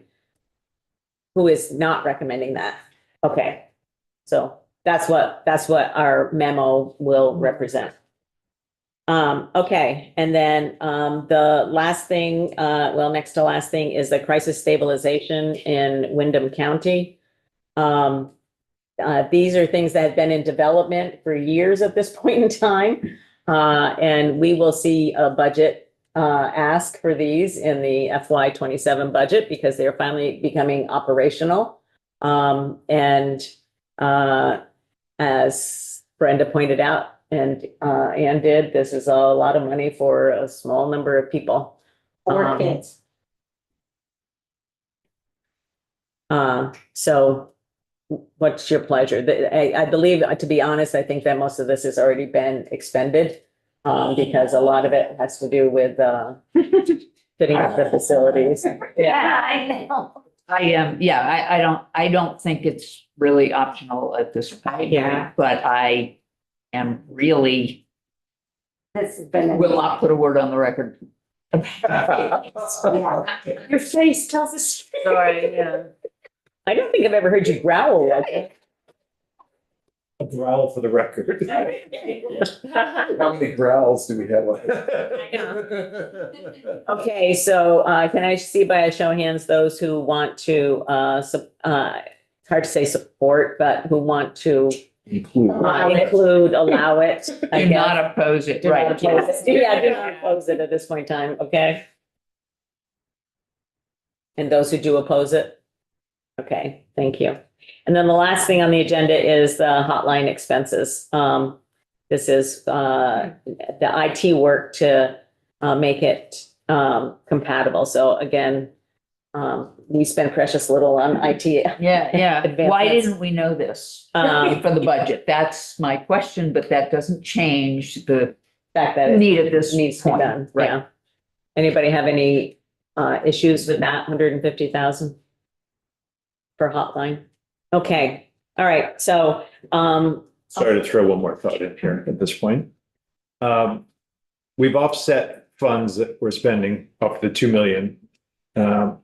Speaker 2: Who is not recommending that? Okay. So that's what our memo will represent. Okay. And then the last thing, next to last thing is the crisis stabilization in Windham County. These are things that have been in development for years at this point in time. And we will see a budget ask for these in the FY27 budget, because they're finally becoming operational. As Brenda pointed out, and Ann did, this is a lot of money for a small number of people.
Speaker 8: 4 kids.
Speaker 2: So what's your pleasure? I believe, to be honest, I think that most of this has already been expended, because a lot of it has to do with fitting up the facilities.
Speaker 8: Yeah, I know.
Speaker 7: I don't think it's really optional at this point.
Speaker 2: Yeah.
Speaker 7: But I am really,
Speaker 8: This has been.
Speaker 7: will not put a word on the record.
Speaker 6: Your face tells us.
Speaker 2: Sorry, yeah. I don't think I've ever heard you growl.
Speaker 3: A growl for the record.
Speaker 10: How many growls do we have?
Speaker 2: Okay, so can I see by a show of hands those who want to, it's hard to say support, but who want to
Speaker 10: Include.
Speaker 2: allow it? I
Speaker 7: Do
Speaker 2: guess.
Speaker 7: not oppose it.
Speaker 2: Do not
Speaker 7: Right.
Speaker 2: oppose it. Yeah, do not oppose it at this point in time, okay? And those who do oppose it? Okay, thank you. And then the last thing on the agenda is the hotline expenses. This is the IT work to make it compatible. So again, we spend precious little on IT.
Speaker 7: Yeah, yeah. Why
Speaker 2: Advancements.
Speaker 7: didn't we know this?
Speaker 2: Um,
Speaker 7: For the budget? That's my question, but that doesn't change the
Speaker 2: Fact that it
Speaker 7: need at this
Speaker 2: needs to be
Speaker 7: point.
Speaker 2: done,
Speaker 7: Right.
Speaker 2: yeah. Anybody have any issues with that 150,000? For hotline? Okay, all right, so
Speaker 3: Sorry to throw one more thought in here at this point. We've offset funds that we're spending up to 2 million. And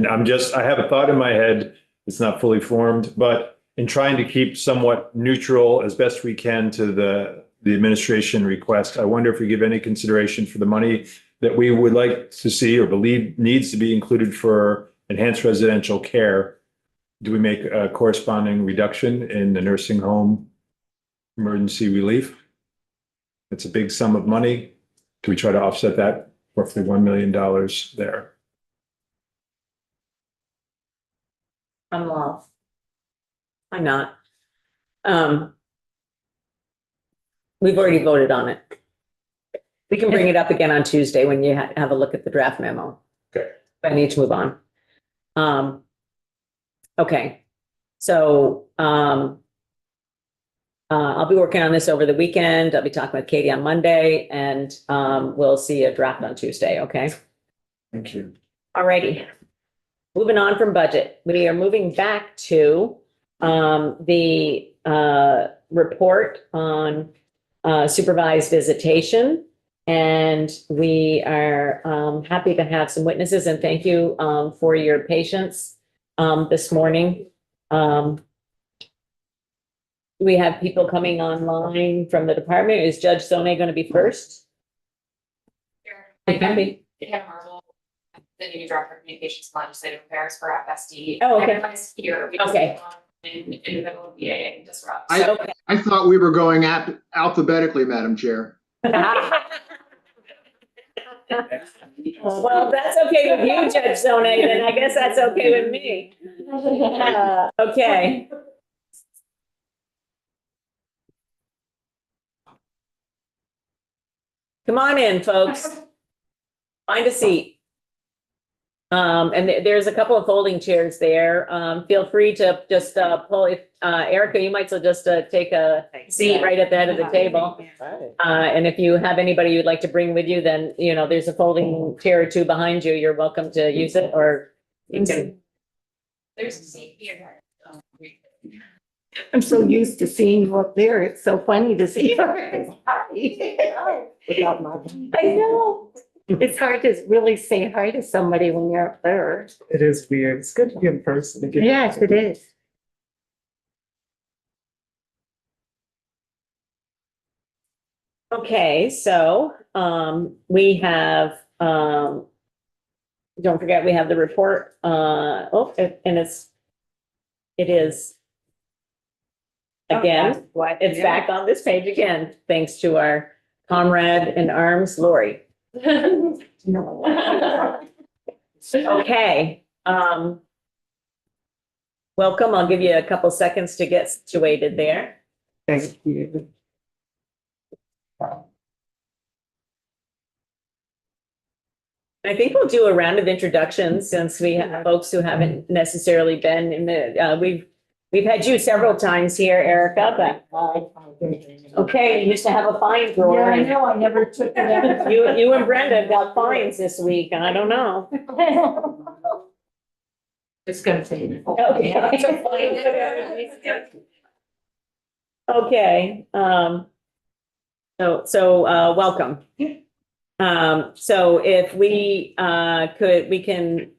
Speaker 3: I have a thought in my head, it's not fully formed, but in trying to keep somewhat neutral as best we can to the administration request, I wonder if we give any consideration for the money that we would like to see or believe needs to be included for enhanced residential care. Do we make a corresponding reduction in the nursing home emergency relief? It's a big sum of money. Do we try to offset that roughly $1 million there?
Speaker 2: I'm lost. I'm not. We've already voted on it. We can bring it up again on Tuesday when you have a look at the draft memo.
Speaker 3: Okay.
Speaker 2: I need to move on. Okay, so I'll be working on this over the weekend. I'll be talking with Katie on Monday, and we'll see a draft on Tuesday, okay?
Speaker 3: Thank you.
Speaker 2: Alrighty. Moving on from budget, we are moving back to the report on supervised visitation. And we are happy to have some witnesses, and thank you for your patience this morning. We have people coming online from the department. Is Judge Sone going to be first? Okay.
Speaker 11: Yeah, Marvel, the new director of communications and legislative affairs for FSD.
Speaker 2: Oh, okay.
Speaker 11: Everyone's here.
Speaker 2: Okay.
Speaker 11: In individual VA disrupt.
Speaker 12: I thought we were going alphabetically, Madam Chair.
Speaker 2: Well, that's okay with you, Judge Sone, then I guess that's okay with me. Okay. Come on in, folks. Find a seat. And there's a couple of folding chairs there. Feel free to just pull it. Erica, you might as well just take a seat right at the head of the table. And if you have anybody you'd like to bring with you, then, you know, there's a folding chair or two behind you. You're welcome to use it, or you can.
Speaker 11: There's a seat here.
Speaker 8: I'm so used to seeing you up there. It's so funny to see her. Without my. I know. It's hard to really say hi to somebody when you're up there.
Speaker 13: It is weird. It's good to be in person again.
Speaker 8: Yes, it is.
Speaker 2: Okay, so we have don't forget, we have the report. And it is again, it's back on this page again, thanks to our comrade in arms, Lori. Okay, welcome. I'll give you a couple seconds to get situated there.
Speaker 13: Thank you.
Speaker 2: I think we'll do a round of introductions since we have folks who haven't necessarily been in the, we've had you several times here, Erica, but okay, you used to have a fine drawer.
Speaker 8: Yeah, I know. I never took it.
Speaker 2: You and Brenda got fines this week. I don't know.
Speaker 5: It's gonna take.
Speaker 2: Okay, so welcome. So if we we can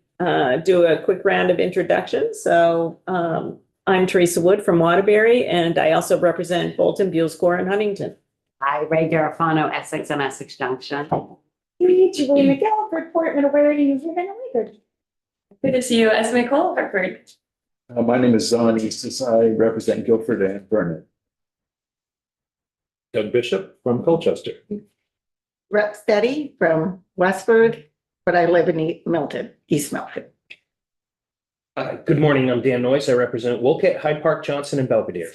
Speaker 2: do a quick round of introductions. So I'm Teresa Wood from Waterbury, and I also represent Bolton, Buellscore, and Huntington.
Speaker 5: Hi, Ray Garofano, Essex and Essex Junction.
Speaker 6: Julie McGill, Portman, where do you live in Lakewood?
Speaker 9: Good to see you, Esme Cole, Hartford.
Speaker 10: My name is Zon Eastis. I represent Guilford and Vernon.
Speaker 3: Doug Bishop from Colchester.
Speaker 8: Rep Steady from Westford, but I live in Milton, East Milton.
Speaker 1: Good morning, I'm Dan Noyes. I represent Wolcott, Hyde Park, Johnson, and Belvedere.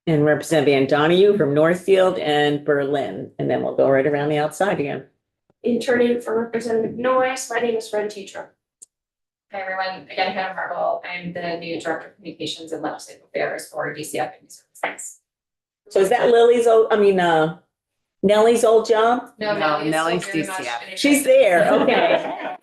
Speaker 2: And represent Van Donahue from Northfield and Berlin. And then we'll go right around the outside again.
Speaker 9: Interning for Representative Noyes. My name is Fred Teacher.
Speaker 11: Hi, everyone. Again, Hannah Marble. I'm the new Director of Communications and Legislative Affairs for DCF Family Services.
Speaker 2: So is that Nellie's old job?
Speaker 11: No,
Speaker 5: Nellie's
Speaker 11: still very much
Speaker 5: DCF.
Speaker 11: in
Speaker 2: She's there, okay.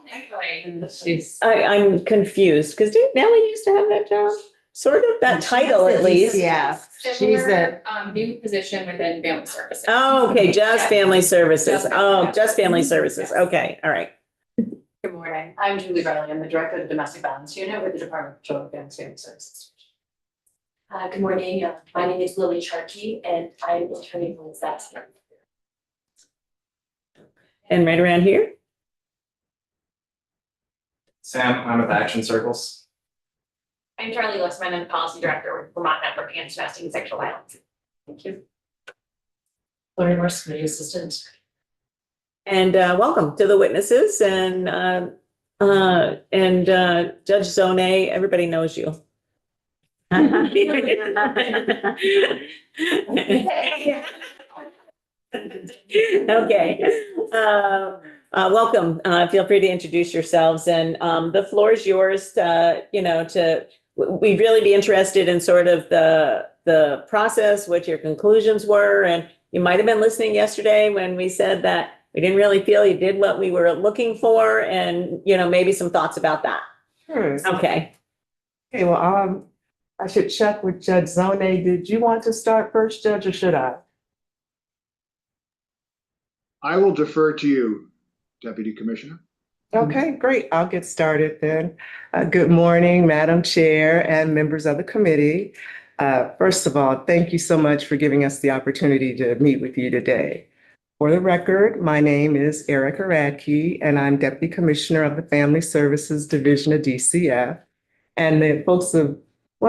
Speaker 11: Thankfully.
Speaker 5: She's.
Speaker 2: I'm confused, because didn't Nellie used to have that job? Sort of, that title at least.
Speaker 5: Yeah, she's
Speaker 11: Similar,
Speaker 5: a,
Speaker 11: new position within Family Services.
Speaker 2: Oh, okay, just family services.
Speaker 11: Just family,
Speaker 2: Oh,
Speaker 11: yeah.
Speaker 2: just family services.
Speaker 11: Yes.
Speaker 2: Okay, all right.
Speaker 14: Good morning. I'm Julie Riley. I'm the Director of the Domestic Violence Unit with the Department of Children, Families, and Family Services. Good morning. My name is Lily Sharkey, and I'm attorney for that.
Speaker 2: And right around here?
Speaker 15: Sam, I'm with Action Circles.
Speaker 11: I'm Charlie Lissman. I'm Policy Director with Vermont Network Against Domestic and Sexual Violence. Thank you.
Speaker 14: Lauren Morse, Committee Assistant.
Speaker 2: And welcome to the witnesses and Judge Zone, everybody knows you. Okay. Welcome. Feel free to introduce yourselves, and the floor is yours. We'd really be interested in sort of the process, what your conclusions were, and you might have been listening yesterday when we said that we didn't really feel you did what we were looking for, and maybe some thoughts about that.
Speaker 13: Sure.
Speaker 2: Okay.
Speaker 13: Okay, well, I should check with Judge Zone. Did you want to start first, Judge, or should I?
Speaker 12: I will defer to you, Deputy Commissioner.
Speaker 13: Okay, great. I'll get started then. Good morning, Madam Chair and members of the committee. First of all, thank you so much for giving us the opportunity to meet with you today. For the record, my name is Erica Radke, and I'm Deputy Commissioner of the Family Services Division of DCF. And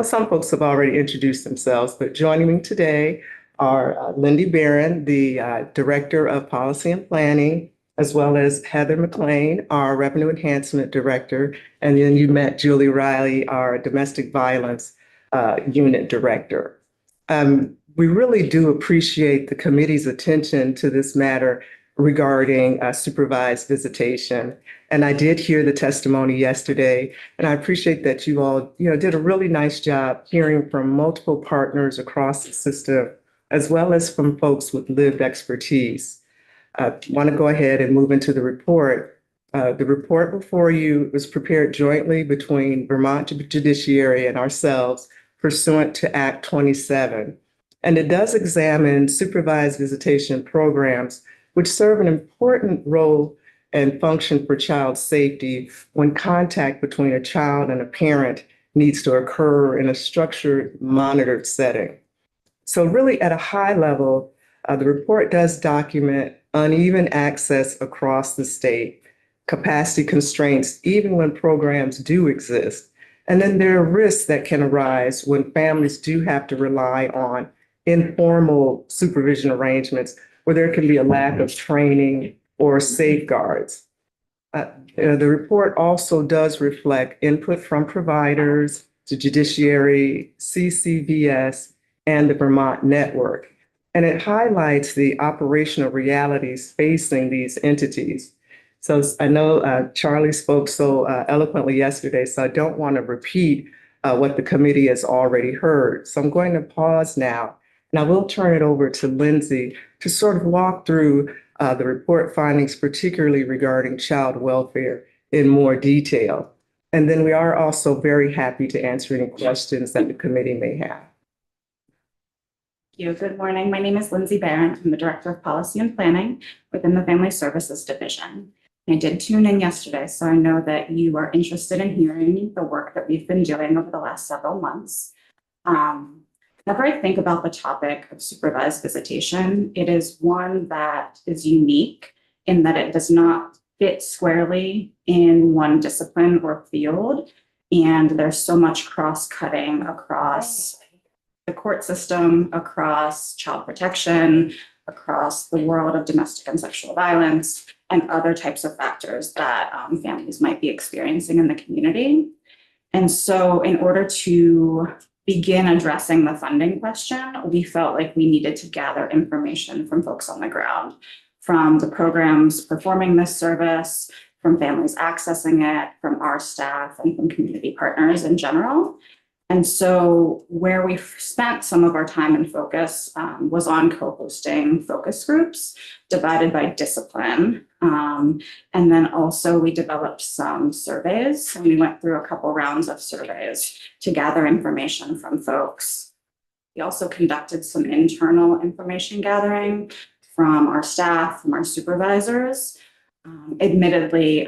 Speaker 13: some folks have already introduced themselves, but joining me today are Lindy Barron, the Director of Policy and Planning, as well as Heather McLean, our Revenue Enhancement Director. And then you met Julie Riley, our Domestic Violence Unit Director. We really do appreciate the committee's attention to this matter regarding supervised visitation. And I did hear the testimony yesterday, and I appreciate that you all, did a really nice job hearing from multiple partners across the system, as well as from folks with lived expertise. I want to go ahead and move into the report. The report before you was prepared jointly between Vermont Judiciary and ourselves pursuant to Act 27. And it does examine supervised visitation programs, which serve an important role and function for child safety when contact between a child and a parent needs to occur in a structured, monitored setting. So really at a high level, the report does document uneven access across the state, capacity constraints, even when programs do exist. And then there are risks that can arise when families do have to rely on informal supervision arrangements where there can be a lack of training or safeguards. The report also does reflect input from providers, the judiciary, CCVS, and the Vermont Network. And it highlights the operational realities facing these entities. So I know Charlie spoke so eloquently yesterday, so I don't want to repeat what the committee has already heard. So I'm going to pause now, and I will turn it over to Lindsay to sort of walk through the report findings, particularly regarding child welfare in more detail. And then we are also very happy to answer any questions that the committee may have.
Speaker 16: Thank you. Good morning. My name is Lindsay Barron. I'm the Director of Policy and Planning within the Family Services Division. I did tune in yesterday, so I know that you are interested in hearing the work that we've been doing over the last several months. Whenever I think about the topic of supervised visitation, it is one that is unique in that it does not fit squarely in one discipline or field. And there's so much cross-cutting across the court system, across child protection, across the world of domestic and sexual violence, and other types of factors that families might be experiencing in the community. And so in order to begin addressing the funding question, we felt like we needed to gather information from folks on the ground, from the programs performing this service, from families accessing it, from our staff, and from community partners in general. And so where we spent some of our time and focus was on co-hosting focus groups divided by discipline. And then also we developed some surveys, and we went through a couple rounds of surveys to gather information from folks. We also conducted some internal information gathering from our staff, from our supervisors. Admittedly,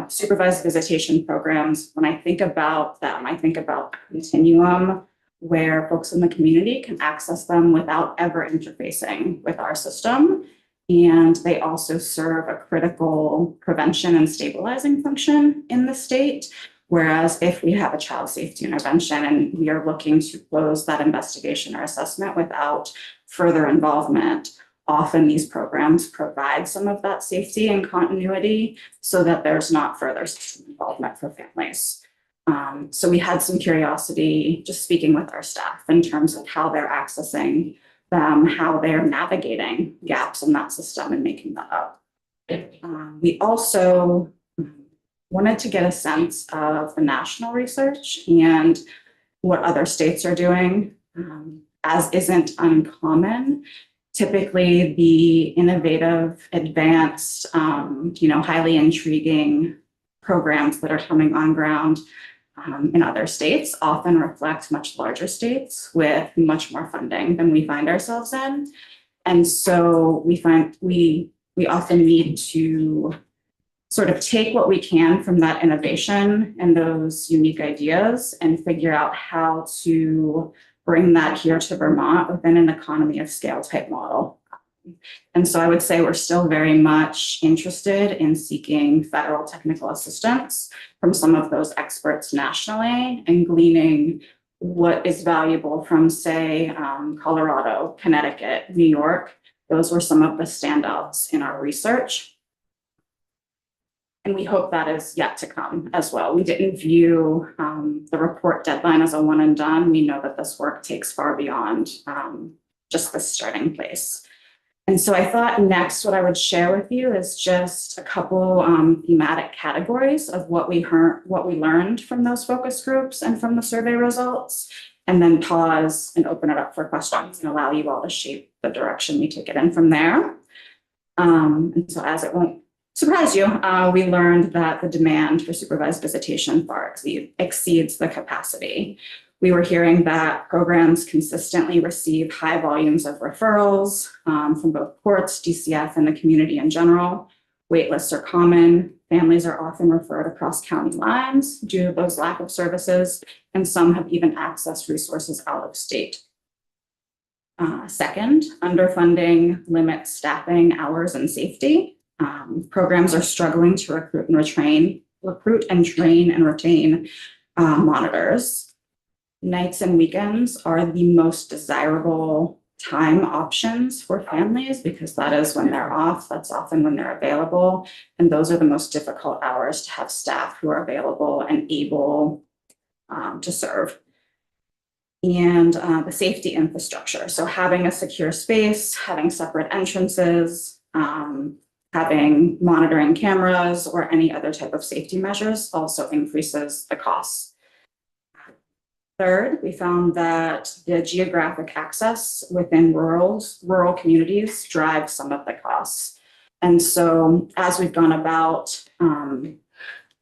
Speaker 16: supervised visitation programs, when I think about them, I think about a continuum where folks in the community can access them without ever interfacing with our system. And they also serve a critical prevention and stabilizing function in the state. Whereas if we have a child safety intervention and we are looking to close that investigation or assessment without further involvement, often these programs provide some of that safety and continuity so that there's not further system involvement for families. So we had some curiosity just speaking with our staff in terms of how they're accessing them, how they're navigating gaps in that system and making that up. We also wanted to get a sense of the national research and what other states are doing, as isn't uncommon. Typically, the innovative, advanced, highly intriguing programs that are coming on ground in other states often reflect much larger states with much more funding than we find ourselves in. And so we find we often need to sort of take what we can from that innovation and those unique ideas and figure out how to bring that here to Vermont within an economy of scale type model. And so I would say we're still very much interested in seeking federal technical assistance from some of those experts nationally and gleaning what is valuable from, say, Colorado, Connecticut, New York. Those were some of the standouts in our research. And we hope that is yet to come as well. We didn't view the report deadline as a one and done. We know that this work takes far beyond just the starting place. And so I thought next what I would share with you is just a couple thematic categories of what we learned from those focus groups and from the survey results, and then pause and open it up for questions and allow you all to shape the direction we take it in from there. And so as it won't surprise you, we learned that the demand for supervised visitation far exceeds the capacity. We were hearing that programs consistently receive high volumes of referrals from both courts, DCF, and the community in general. Waitlists are common. Families are often referred across county lines due to those lack of services, and some have even accessed resources out of state. Second, underfunding limits staffing hours and safety. Programs are struggling to recruit and train and retain monitors. Nights and weekends are the most desirable time options for families because that is when they're off. That's often when they're available. And those are the most difficult hours to have staff who are available and able to serve. And the safety infrastructure. So having a secure space, having separate entrances, having monitoring cameras or any other type of safety measures also increases the costs. Third, we found that the geographic access within rural communities drives some of the costs. And so as we've gone about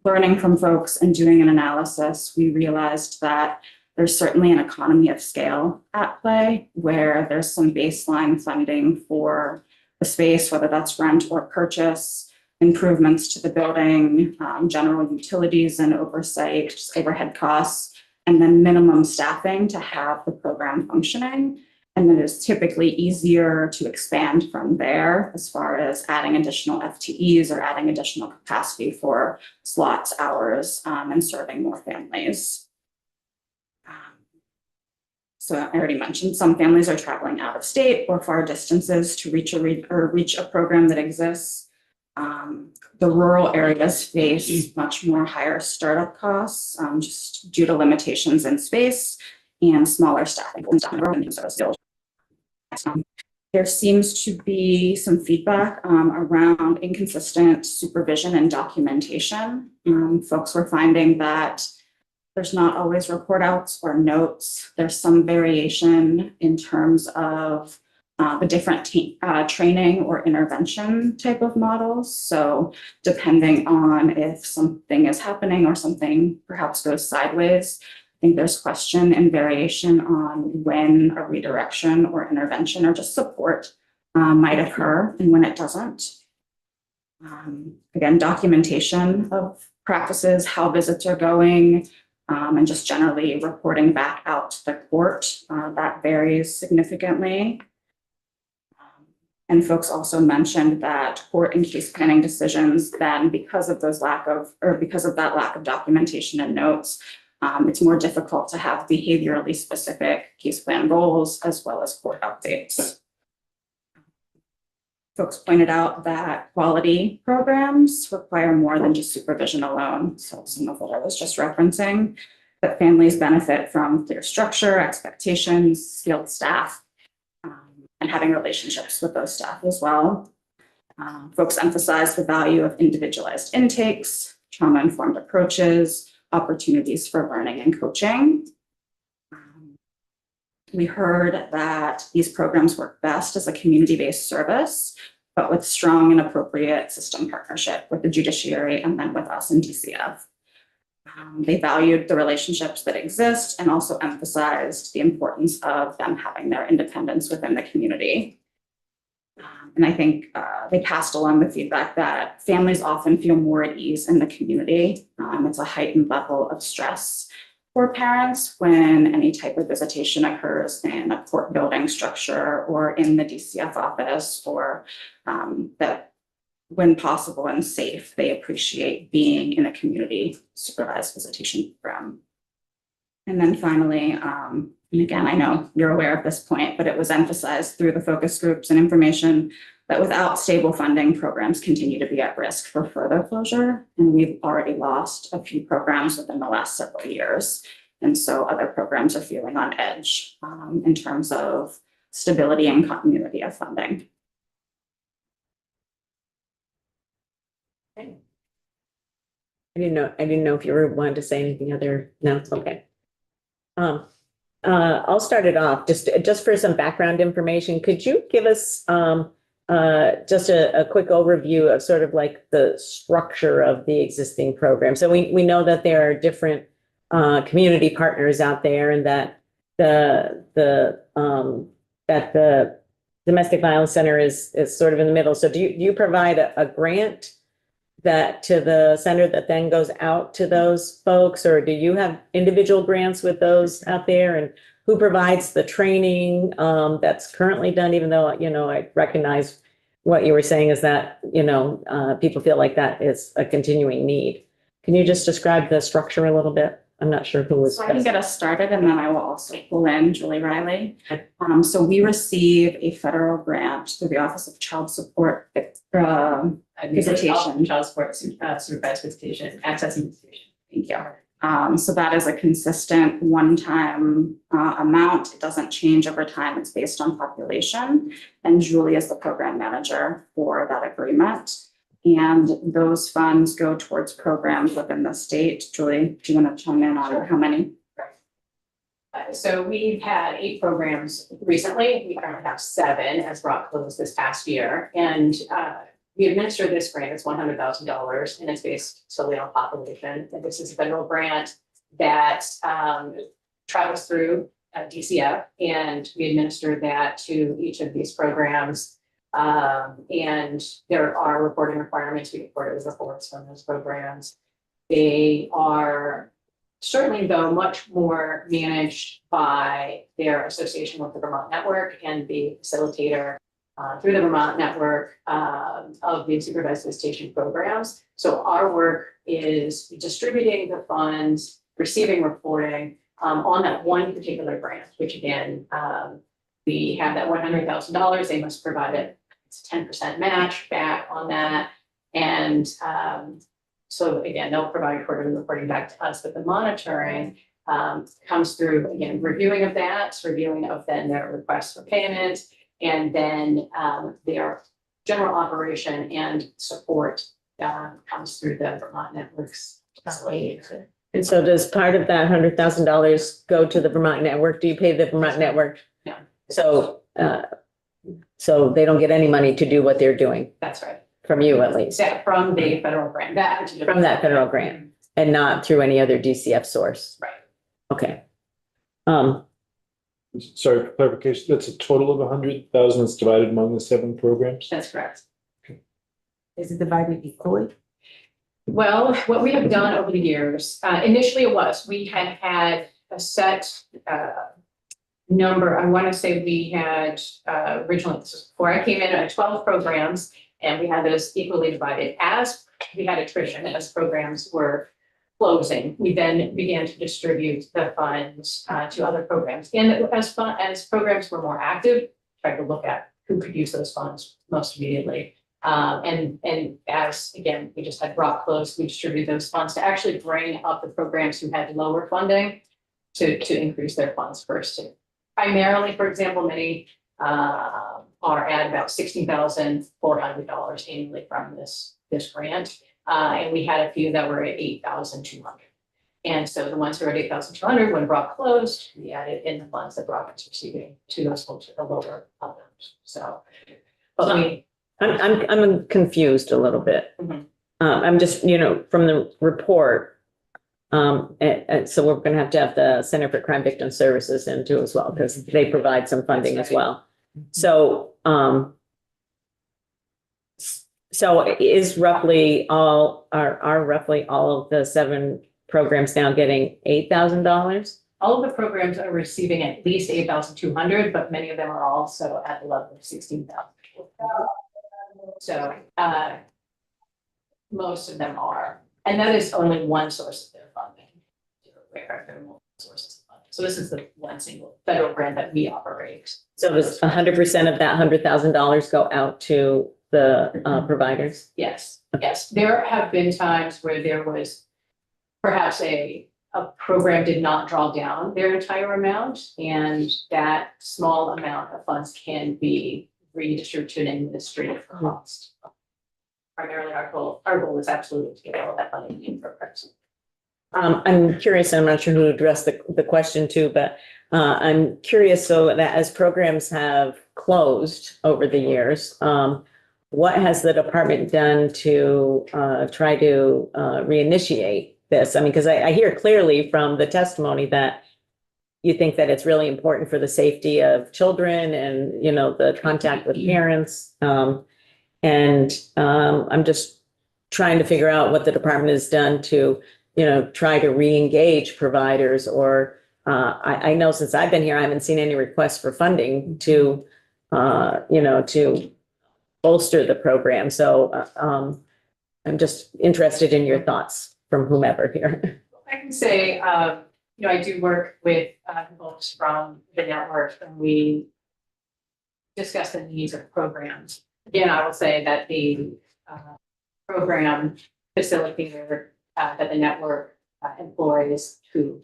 Speaker 16: learning from folks and doing an analysis, we realized that there's certainly an economy of scale at play where there's some baseline funding for the space, whether that's rent or purchase, improvements to the building, general utilities and oversight, just overhead costs, and then minimum staffing to have the program functioning. And then it's typically easier to expand from there as far as adding additional FTEs or adding additional capacity for slots, hours, and serving more families. So I already mentioned some families are traveling out of state or far distances to reach a program that exists. The rural areas face much more higher startup costs just due to limitations in space and smaller staffing. There seems to be some feedback around inconsistent supervision and documentation. Folks were finding that there's not always report outs or notes. There's some variation in terms of the different training or intervention type of models. So depending on if something is happening or something perhaps goes sideways, I think there's question and variation on when a redirection or intervention or just support might occur and when it doesn't. Again, documentation of practices, how visits are going, and just generally reporting back out to the court, that varies significantly. And folks also mentioned that court and case planning decisions then, because of that lack of documentation and notes, it's more difficult to have behaviorally specific case plan goals as well as court updates. Folks pointed out that quality programs require more than just supervision alone. So some of what I was just referencing, that families benefit from clear structure, expectations, skilled staff, and having relationships with those staff as well. Folks emphasize the value of individualized intakes, trauma-informed approaches, opportunities for learning and coaching. We heard that these programs work best as a community-based service, but with strong and appropriate system partnership with the judiciary and then with us in DCF. They valued the relationships that exist and also emphasized the importance of them having their independence within the community. And I think they passed along the feedback that families often feel more at ease in the community. It's a heightened level of stress for parents when any type of visitation occurs in a court building structure or in the DCF office, or that when possible and safe, they appreciate being in a community supervised visitation program. And then finally, and again, I know you're aware of this point, but it was emphasized through the focus groups and information that without stable funding, programs continue to be at risk for further closure. And we've already lost a few programs within the last several years. And so other programs are feeling on edge in terms of stability and continuity of funding.
Speaker 2: I didn't know if you wanted to say anything other. No, it's okay. I'll start it off just for some background information. Could you give us just a quick overview of sort of like the structure of the existing program? So we know that there are different community partners out there, and that the Domestic Violence Center is sort of in the middle. So do you provide a grant that to the center that then goes out to those folks, or do you have individual grants with those out there? And who provides the training that's currently done, even though, I recognize what you were saying is that, people feel like that is a continuing need. Can you just describe the structure a little bit? I'm not sure who was.
Speaker 16: So I can get us started, and then I will also pull in Julie Riley. So we receive a federal grant through the Office of Child Support Visitation.
Speaker 9: Child support supervised visitation, accessing visitation.
Speaker 16: Thank you. So that is a consistent one-time amount. It doesn't change over time. It's based on population. And Julie is the program manager for that agreement. And those funds go towards programs within the state. Julie, do you want to chime in on how many?
Speaker 14: So we've had 8 programs recently. We currently have 7 as brought close this past year. And we administer this grant. It's $100,000 and it's based solely on population. And this is a federal grant that travels through DCF, and we administer that to each of these programs. And there are reporting requirements. We report reports from those programs. They are certainly, though, much more managed by their association with the Vermont Network and the facilitator through the Vermont Network of the supervised visitation programs. So our work is distributing the funds, receiving reporting on that one particular grant, which again, we have that $100,000. They must provide it. It's a 10% match back on that. And so again, they'll provide quarterly reporting back to us, but the monitoring comes through, again, reviewing of that, reviewing of then their requests for payment, And then their general operation and support comes through the Vermont Networks.
Speaker 2: And so does part of that $100,000 go to the Vermont Network? Do you pay the Vermont Network?
Speaker 14: No.
Speaker 2: So, so they don't get any money to do what they're doing,
Speaker 14: That's right.
Speaker 2: from you at least,
Speaker 14: Except from the federal grant, that particular.
Speaker 2: from that federal grant, and not through any other DCF source?
Speaker 14: Right.
Speaker 2: Okay.
Speaker 3: Sorry, for clarification, that's a total of 100,000 that's divided among the 7 programs?
Speaker 14: That's correct.
Speaker 5: Is it divided equally?
Speaker 14: Well, what we have done over the years, initially it was, we had a set number. I want to say we had originally, this was before I came in, 12 programs, and we had those equally divided. As we had attrition, as programs were closing, we then began to distribute the funds to other programs. And as programs were more active, tried to look at who could use those funds most immediately. And as, again, we just had Brock close, we distributed those funds to actually bring up the programs who had lower funding to increase their funds first. Primarily, for example, many are at about $16,400 annually from this grant. And we had a few that were at $8,200. And so the ones who are at $8,200, when Brock closed, we added in the funds that Brock was receiving to those folks at the lower amounts. So, but we.
Speaker 2: I'm confused a little bit.
Speaker 14: Mhm.
Speaker 2: I'm just, from the report. And so we're gonna have to have the Center for Crime Victim Services in too as well, because they provide some funding as well. So, so is roughly all, are roughly all of the 7 programs now getting $8,000?
Speaker 14: All of the programs are receiving at least $8,200, but many of them are also at the level of $16,000. So most of them are, and that is only one source of their funding. There are multiple sources of funding. So this is the one single federal grant that we operate.
Speaker 2: So does 100% of that $100,000 go out to the providers?
Speaker 14: Yes, yes. There have been times where there was perhaps a program did not draw down their entire amount, and that small amount of funds can be redistributed to an administrative cost. Primarily, our goal is absolutely to get all of that money in programs.
Speaker 2: I'm curious, I'm not sure who addressed the question to, but I'm curious, so that as programs have closed over the years, what has the department done to try to reinitiate this? I mean, because I hear clearly from the testimony that you think that it's really important for the safety of children and, the contact with parents. And I'm just trying to figure out what the department has done to, try to re-engage providers, or I know since I've been here, I haven't seen any requests for funding to, to bolster the program. So I'm just interested in your thoughts from whomever here.
Speaker 14: I can say, I do work with folks from the network, and we discuss the needs of programs. Again, I will say that the program facilitator that the network employs who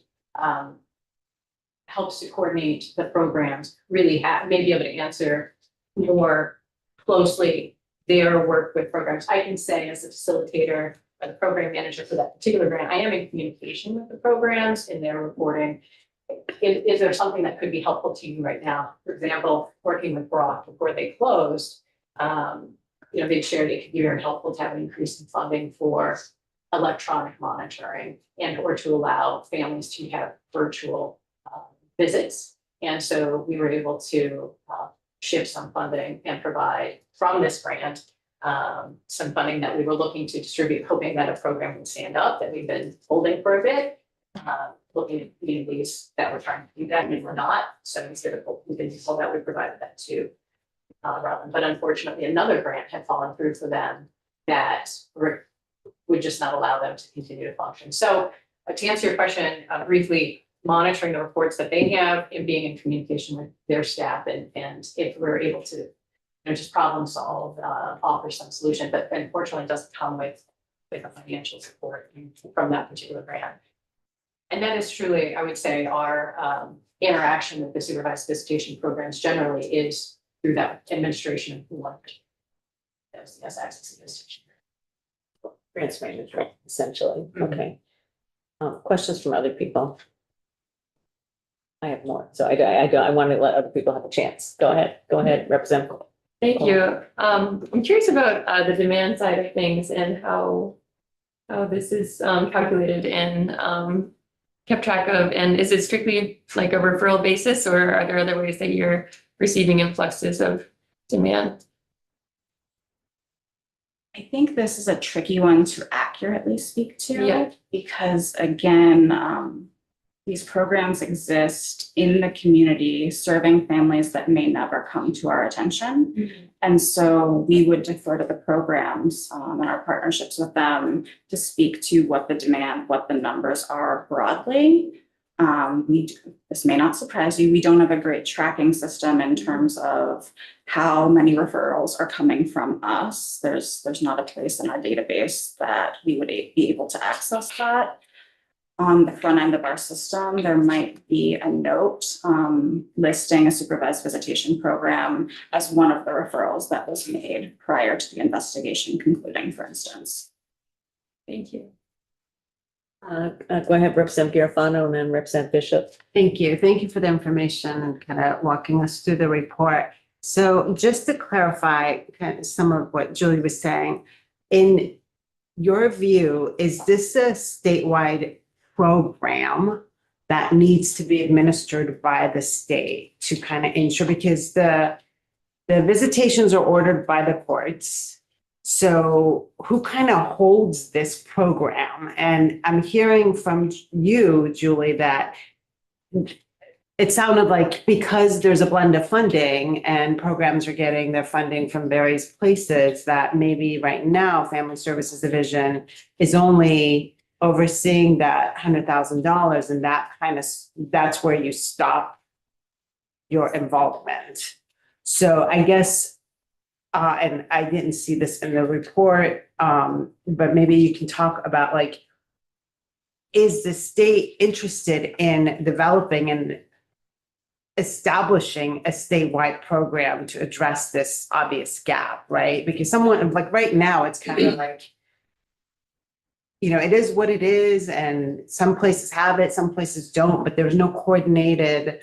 Speaker 14: helps to coordinate the programs really may be able to answer more closely their work with programs. I can say as a facilitator or the program manager for that particular grant, I am in communication with the programs in their reporting. Is there something that could be helpful to you right now? For example, working with Brock before they closed, they shared it could be very helpful to have an increase in funding for electronic monitoring and or to allow families to have virtual visits. And so we were able to shift some funding and provide from this grant some funding that we were looking to distribute, hoping that a program would stand up that we've been holding for a bit, looking at communities that were trying to do that and were not. So instead of we've been told that we provided that to Rutland, but unfortunately another grant had fallen through for them that would just not allow them to continue to function. So to answer your question briefly, monitoring the reports that they have and being in communication with their staff, and if we're able to just problem solve, offer some solution, but unfortunately it doesn't come with a financial support from that particular grant. And that is truly, I would say, our interaction with the supervised visitation programs generally is through that administration and work. Yes, access to this.
Speaker 2: Grants manager, essentially. Okay. Questions from other people? I have more, so I want to let other people have a chance. Go ahead, Representative.
Speaker 9: Thank you. I'm curious about the demand side of things and how this is calculated and kept track of, and is it strictly like a referral basis, or are there other ways that you're receiving influxes of demand?
Speaker 16: I think this is a tricky one to accurately speak to.
Speaker 9: Yeah.
Speaker 16: Because again, these programs exist in the community, serving families that may never come to our attention.
Speaker 9: Mm-hmm.
Speaker 16: And so we would defer to the programs and our partnerships with them to speak to what the demand, what the numbers are broadly. This may not surprise you, we don't have a great tracking system in terms of how many referrals are coming from us. There's not a place in our database that we would be able to access that. On the front end of our system, there might be a note listing a supervised visitation program as one of the referrals that was made prior to the investigation concluding, for instance.
Speaker 9: Thank you.
Speaker 2: Go ahead, Representative Garofano, and then Representative Bishop.
Speaker 5: Thank you. Thank you for the information and kind of walking us through the report. So just to clarify kind of some of what Julie was saying, in your view, is this a statewide program that needs to be administered by the state to kind of ensure, because the visitations are ordered by the courts. So who kind of holds this program? And I'm hearing from you, Julie, that it sounded like because there's a blend of funding and programs are getting their funding from various places, that maybe right now Family Services Division is only overseeing that $100,000, and that's where you stop your involvement. So I guess, and I didn't see this in the report, but maybe you can talk about, like, is the state interested in developing and establishing a statewide program to address this obvious gap, right? Because someone, like right now, it's kind of like, you know, it is what it is, and some places have it, some places don't, but there's no coordinated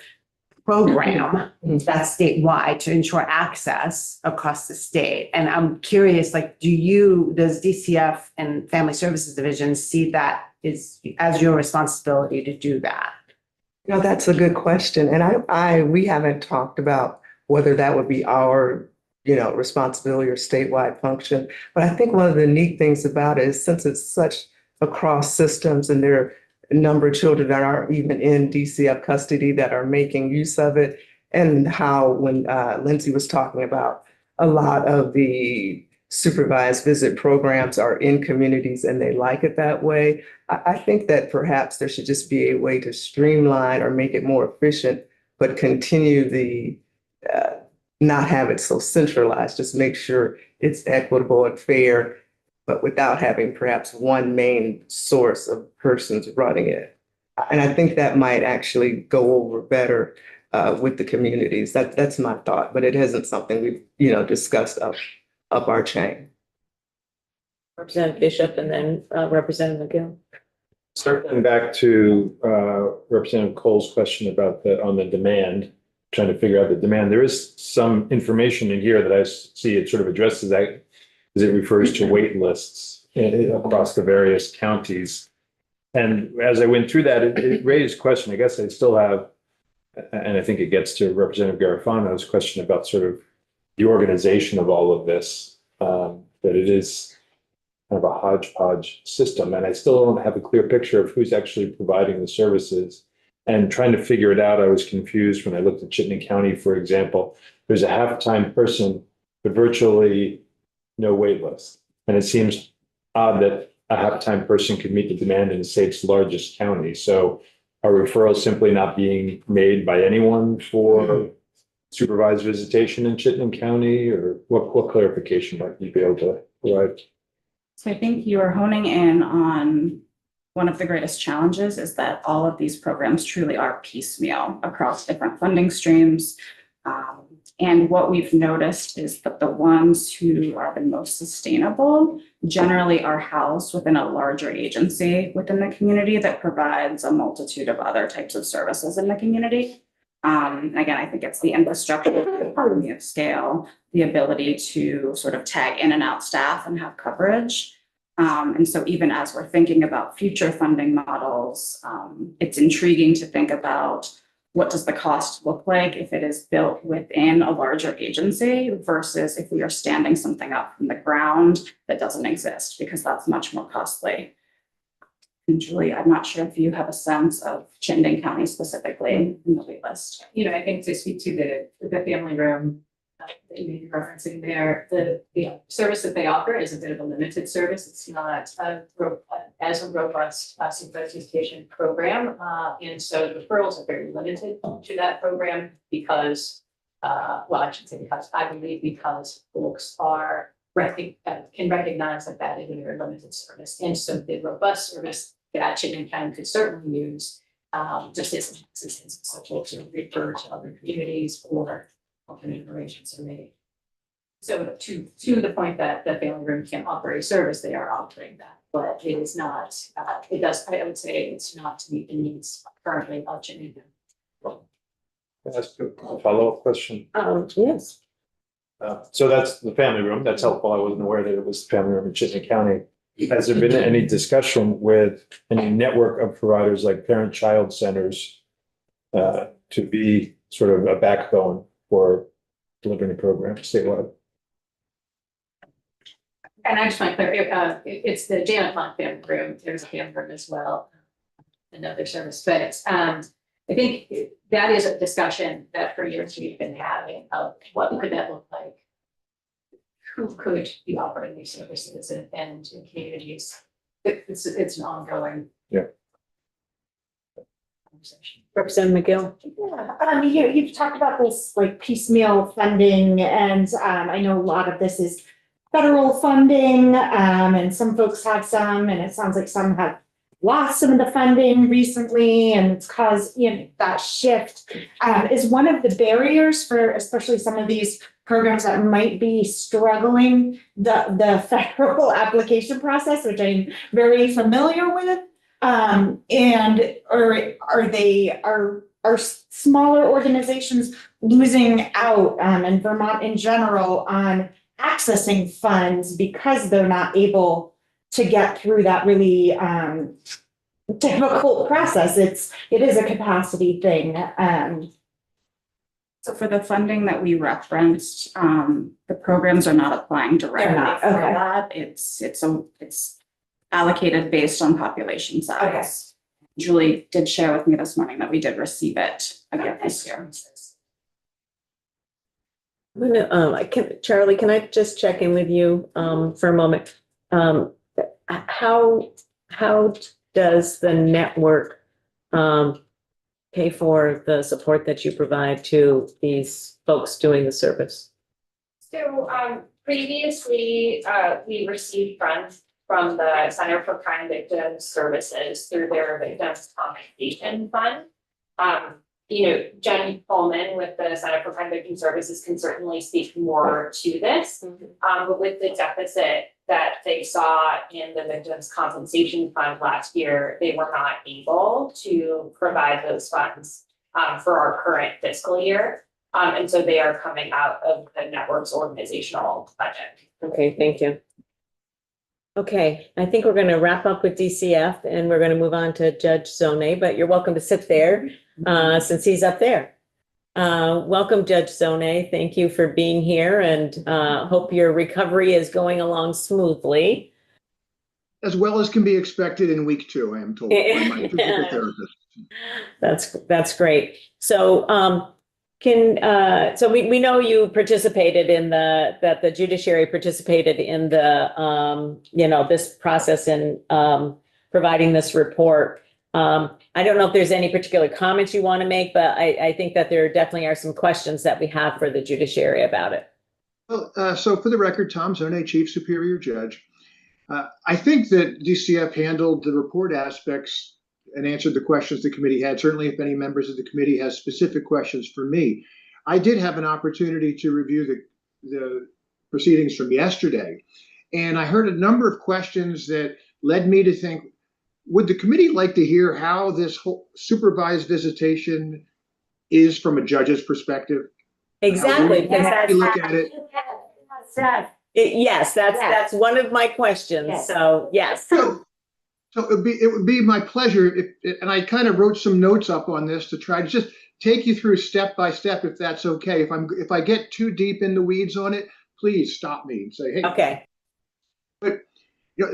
Speaker 5: program that's statewide to ensure access across the state. And I'm curious, like, does DCF and Family Services Division see that as your responsibility to do that?
Speaker 13: No, that's a good question. And we haven't talked about whether that would be our, responsibility or statewide function. But I think one of the neat things about it is, since it's such across systems and there are a number of children that aren't even in DCF custody that are making use of it, and how when Lindsay was talking about a lot of the supervised visit programs are in communities and they like it that way. I think that perhaps there should just be a way to streamline or make it more efficient, but continue the not have it so centralized, just make sure it's equitable and fair, but without having perhaps one main source of persons running it. And I think that might actually go over better with the communities. That's my thought, but it isn't something we've, discussed up our chain.
Speaker 2: Representative Bishop and then Representative McGill.
Speaker 3: Circling back to Representative Cole's question about on the demand, trying to figure out the demand. There is some information in here that I see it sort of addresses that, as it refers to wait lists across the various counties. And as I went through that, it raised a question. I guess I still have, and I think it gets to Representative Garofano's question about sort of the organization of all of this, that it is kind of a hodgepodge system. And I still don't have a clear picture of who's actually providing the services. And trying to figure it out, I was confused when I looked at Chittenden County, for example. There's a half-time person, but virtually no wait list. And it seems odd that a half-time person could meet the demand in the state's largest county. So are referrals simply not being made by anyone for supervised visitation in Chittenden County? Or what clarification might you be able to provide?
Speaker 16: So I think you are honing in on one of the greatest challenges, is that all of these programs truly are piecemeal across different funding streams. And what we've noticed is that the ones who are the most sustainable generally are housed within a larger agency within the community that provides a multitude of other types of services in the community. Again, I think it's the infrastructure, the economy of scale, the ability to sort of tag in and out staff and have coverage. And so even as we're thinking about future funding models, it's intriguing to think about what does the cost look like if it is built within a larger agency versus if we are standing something up from the ground that doesn't exist, because that's much more costly. And Julie, I'm not sure if you have a sense of Chittenden County specifically in the wait list.
Speaker 14: You know, I think to speak to the family room that you may be referencing there, the service that they offer is a bit of a limited service. It's not as a robust synchronization program. And so the referrals are very limited to that program because, well, I should say because, I believe because folks are can recognize that that is a very limited service. And so the robust service that Chittenden County could certainly use just isn't existence. So folks are referred to other communities or alternate arrangements are made. So to the point that the family room can offer a service, they are offering that, but it is not, I would say it's not to meet the needs currently of Chittenden.
Speaker 3: Can I ask a follow-up question?
Speaker 2: Yes.
Speaker 3: So that's the family room. That's helpful. I wasn't aware that it was the family room in Chittenden County. Has there been any discussion with any network of providers like parent-child centers to be sort of a backbone for delivering the program statewide?
Speaker 14: And I just want to clarify, it's the Janet Pond family room. There's a family room as well, another service, but I think that is a discussion that for years we've been having of what could that look like? Who could be offering these services and in communities? It's an ongoing.
Speaker 3: Yeah.
Speaker 14: Conversation.
Speaker 2: Representative McGill.
Speaker 6: Yeah, you've talked about this like piecemeal funding, and I know a lot of this is federal funding, and some folks have some, and it sounds like some have lost some of the funding recently, and it's caused, that shift. Is one of the barriers for especially some of these programs that might be struggling the federal application process, which I'm very familiar with. And are smaller organizations losing out, and Vermont in general, on accessing funds because they're not able to get through that really difficult process? It is a capacity thing.
Speaker 16: So for the funding that we referenced, the programs are not applying directly
Speaker 6: not,
Speaker 16: for
Speaker 6: okay.
Speaker 16: that. It's allocated based on population size. Julie did share with me this morning that we did receive it again this year.
Speaker 2: Charlie, can I just check in with you for a moment? How does the network pay for the support that you provide to these folks doing the service?
Speaker 11: So previously, we received funds from the Center for Crime Victim Services through their Victims Compensation Fund. Jenny Coleman with the Center for Crime Victim Services can certainly speak more to this. But with the deficit that they saw in the Victims Compensation Fund last year, they were not able to provide those funds for our current fiscal year. And so they are coming out of the network's organizational budget.
Speaker 2: Okay, thank you. Okay, I think we're going to wrap up with DCF and we're going to move on to Judge Zone, but you're welcome to sit there since he's up there. Welcome, Judge Zone. Thank you for being here, and hope your recovery is going along smoothly.
Speaker 12: As well as can be expected in week 2, I am told by my physical therapist.
Speaker 2: That's great. So so we know you participated in that the judiciary participated in the this process in providing this report. I don't know if there's any particular comments you want to make, but I think that there definitely are some questions that we have for the judiciary about it.
Speaker 12: Well, so for the record, Tom Zone, Chief Superior Judge. I think that DCF handled the report aspects and answered the questions the committee had. Certainly, if any members of the committee has specific questions for me. I did have an opportunity to review the proceedings from yesterday, and I heard a number of questions that led me to think, would the committee like to hear how this whole supervised visitation is from a judge's perspective?
Speaker 2: Exactly, because
Speaker 12: How
Speaker 2: that's,
Speaker 12: we look at it.
Speaker 2: yes, that's one of my questions,
Speaker 8: Yes.
Speaker 2: so, yes.
Speaker 12: So it would be my pleasure if, and I kind of wrote some notes up on this to try to just take you through step by step, if that's okay. If I get too deep in the weeds on it, please stop me and say, hey.
Speaker 2: Okay.
Speaker 12: But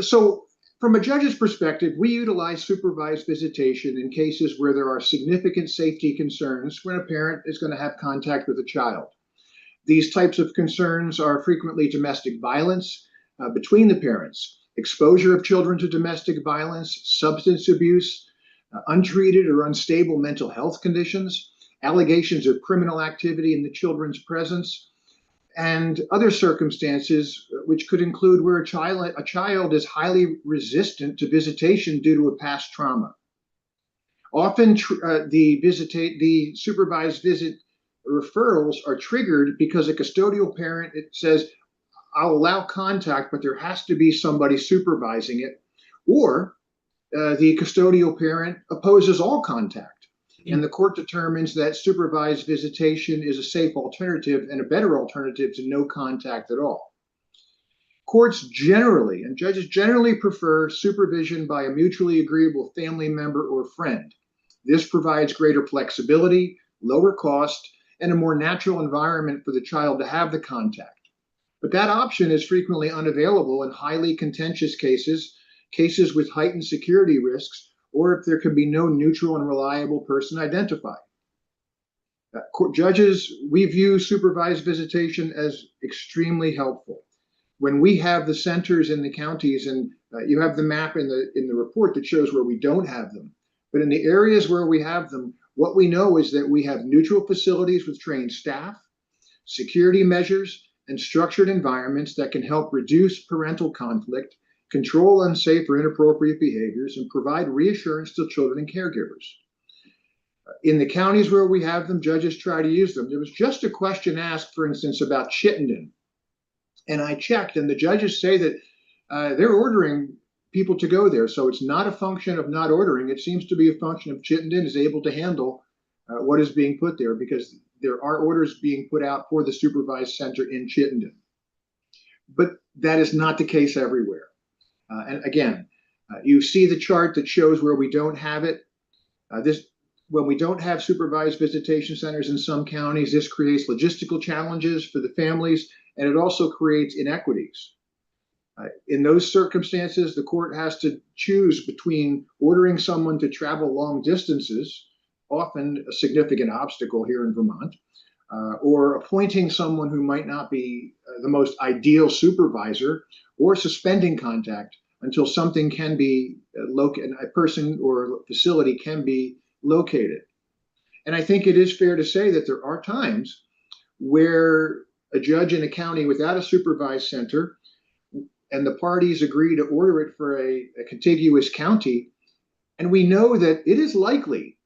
Speaker 12: so from a judge's perspective, we utilize supervised visitation in cases where there are significant safety concerns when a parent is going to have contact with a child. These types of concerns are frequently domestic violence between the parents, exposure of children to domestic violence, substance abuse, untreated or unstable mental health conditions, allegations of criminal activity in the children's presence, and other circumstances which could include where a child is highly resistant to visitation due to a past trauma. Often the supervised visit referrals are triggered because a custodial parent, it says, I'll allow contact, but there has to be somebody supervising it, or the custodial parent opposes all contact, and the court determines that supervised visitation is a safe alternative and a better alternative to no contact at all. Courts generally, and judges generally, prefer supervision by a mutually agreeable family member or friend. This provides greater flexibility, lower cost, and a more natural environment for the child to have the contact. But that option is frequently unavailable in highly contentious cases with heightened security risks, or if there can be no neutral and reliable person identified. Judges, we view supervised visitation as extremely helpful. When we have the centers in the counties, and you have the map in the report that shows where we don't have them, but in the areas where we have them, what we know is that we have neutral facilities with trained staff, security measures, and structured environments that can help reduce parental conflict, control unsafe or inappropriate behaviors, and provide reassurance to children and caregivers. In the counties where we have them, judges try to use them. There was just a question asked, for instance, about Chittenden. And I checked, and the judges say that they're ordering people to go there. So it's not a function of not ordering. It seems to be a function of Chittenden is able to handle what is being put there, because there are orders being put out for the supervised center in Chittenden. But that is not the case everywhere. And again, you see the chart that shows where we don't have it. When we don't have supervised visitation centers in some counties, this creates logistical challenges for the families, and it also creates inequities. In those circumstances, the court has to choose between ordering someone to travel long distances, often a significant obstacle here in Vermont, or appointing someone who might not be the most ideal supervisor, or suspending contact until something can be located, a person or facility can be located. And I think it is fair to say that there are times where a judge in a county without a supervised center, and the parties agree to order it for a contiguous county, and we know that it is likely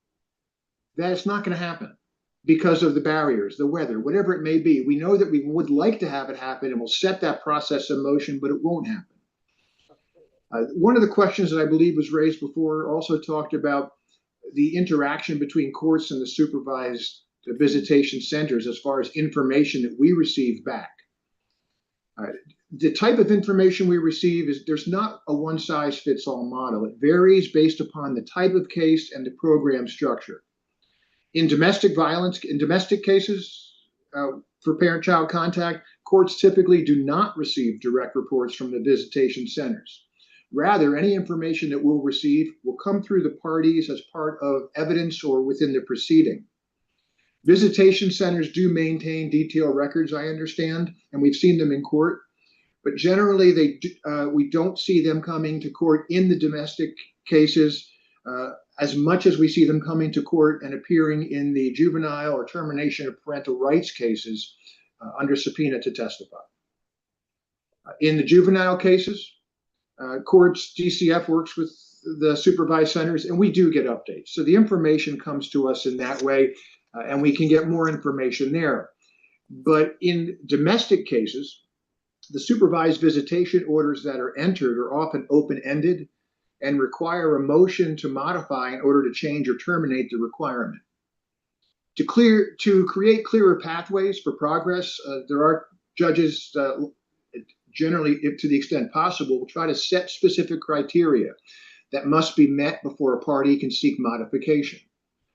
Speaker 12: that it's not going to happen because of the barriers, the weather, whatever it may be. We know that we would like to have it happen, and we'll set that process in motion, but it won't happen. One of the questions that I believe was raised before also talked about the interaction between courts and the supervised visitation centers as far as information that we receive back. The type of information we receive is, there's not a one-size-fits-all model. It varies based upon the type of case and the program structure. In domestic violence, in domestic cases for parent-child contact, courts typically do not receive direct reports from the visitation centers. Rather, any information that we'll receive will come through the parties as part of evidence or within the proceeding. Visitation centers do maintain detailed records, I understand, and we've seen them in court, but generally we don't see them coming to court in the domestic cases as much as we see them coming to court and appearing in the juvenile or termination of parental rights cases under subpoena to testify. In the juvenile cases, courts, DCF works with the supervised centers, and we do get updates. So the information comes to us in that way. and we can get more information there. But in domestic cases, the supervised visitation orders that are entered are often open-ended and require a motion to modify in order to change or terminate the requirement. To create clearer pathways for progress, there are judges generally, to the extent possible, will try to set specific criteria that must be met before a party can seek modification.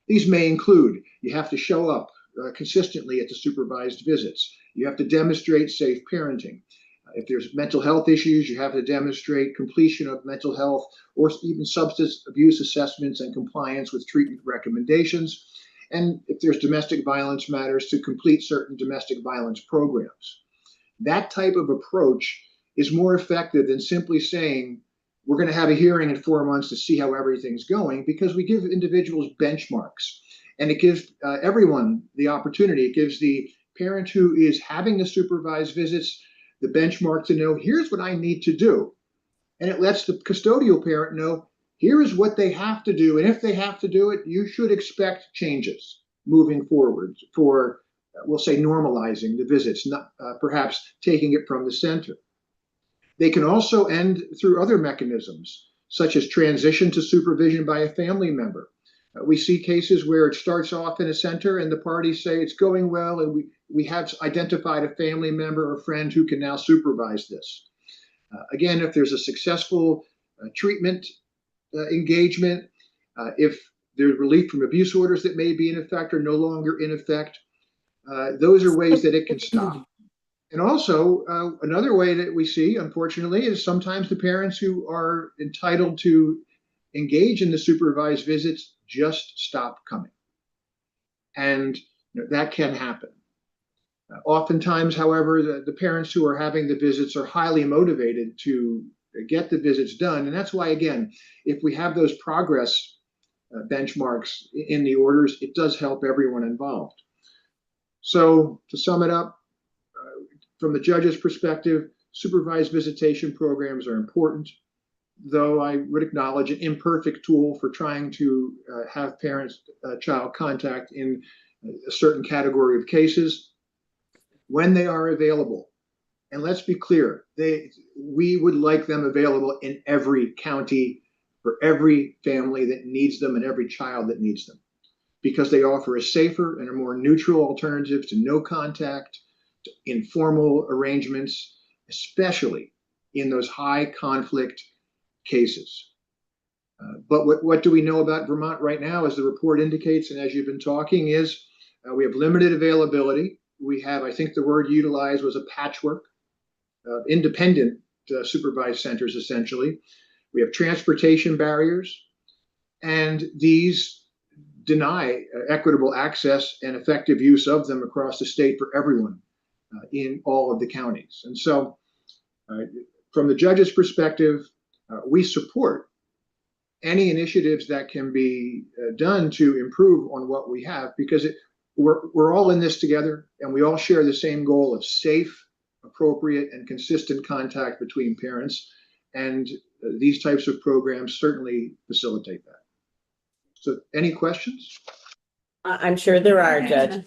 Speaker 12: These may include, you have to show up consistently at the supervised visits. You have to demonstrate safe parenting. If there's mental health issues, you have to demonstrate completion of mental health or even substance abuse assessments and compliance with treatment recommendations. And if there's domestic violence matters, to complete certain domestic violence programs. That type of approach is more effective than simply saying, we're going to have a hearing in 4 months to see how everything's going, because we give individuals benchmarks, and it gives everyone the opportunity. It gives the parent who is having the supervised visits the benchmark to know, here's what I need to do. And it lets the custodial parent know, here is what they have to do. And if they have to do it, you should expect changes moving forward for, we'll say, normalizing the visits, not perhaps taking it from the center. They can also end through other mechanisms, such as transition to supervision by a family member. We see cases where it starts off in a center and the parties say it's going well, and we have identified a family member or friend who can now supervise this. Again, if there's a successful treatment engagement, if there's relief from abuse orders that may be in effect or no longer in effect, those are ways that it can stop. And also, another way that we see, unfortunately, is sometimes the parents who are entitled to engage in the supervised visits just stop coming. And that can happen. Oftentimes, however, the parents who are having the visits are highly motivated to get the visits done. And that's why, again, if we have those progress benchmarks in the orders, it does help everyone involved. So to sum it up, from the judge's perspective, supervised visitation programs are important, though I would acknowledge an imperfect tool for trying to have parent-child contact in a certain category of cases when they are available. And let's be clear, we would like them available in every county for every family that needs them and every child that needs them, because they offer a safer and a more neutral alternative to no contact, to informal arrangements, especially in those high conflict cases. But what do we know about Vermont right now, as the report indicates, and as you've been talking, is we have limited availability. We have, I think the word utilized was a patchwork of independent supervised centers, essentially. We have transportation barriers, and these deny equitable access and effective use of them across the state for everyone in all of the counties. And so from the judge's perspective, we support any initiatives that can be done to improve on what we have, because we're all in this together, and we all share the same goal of safe, appropriate, and consistent contact between parents. And these types of programs certainly facilitate that. So any questions?
Speaker 2: I'm sure there are, Judge.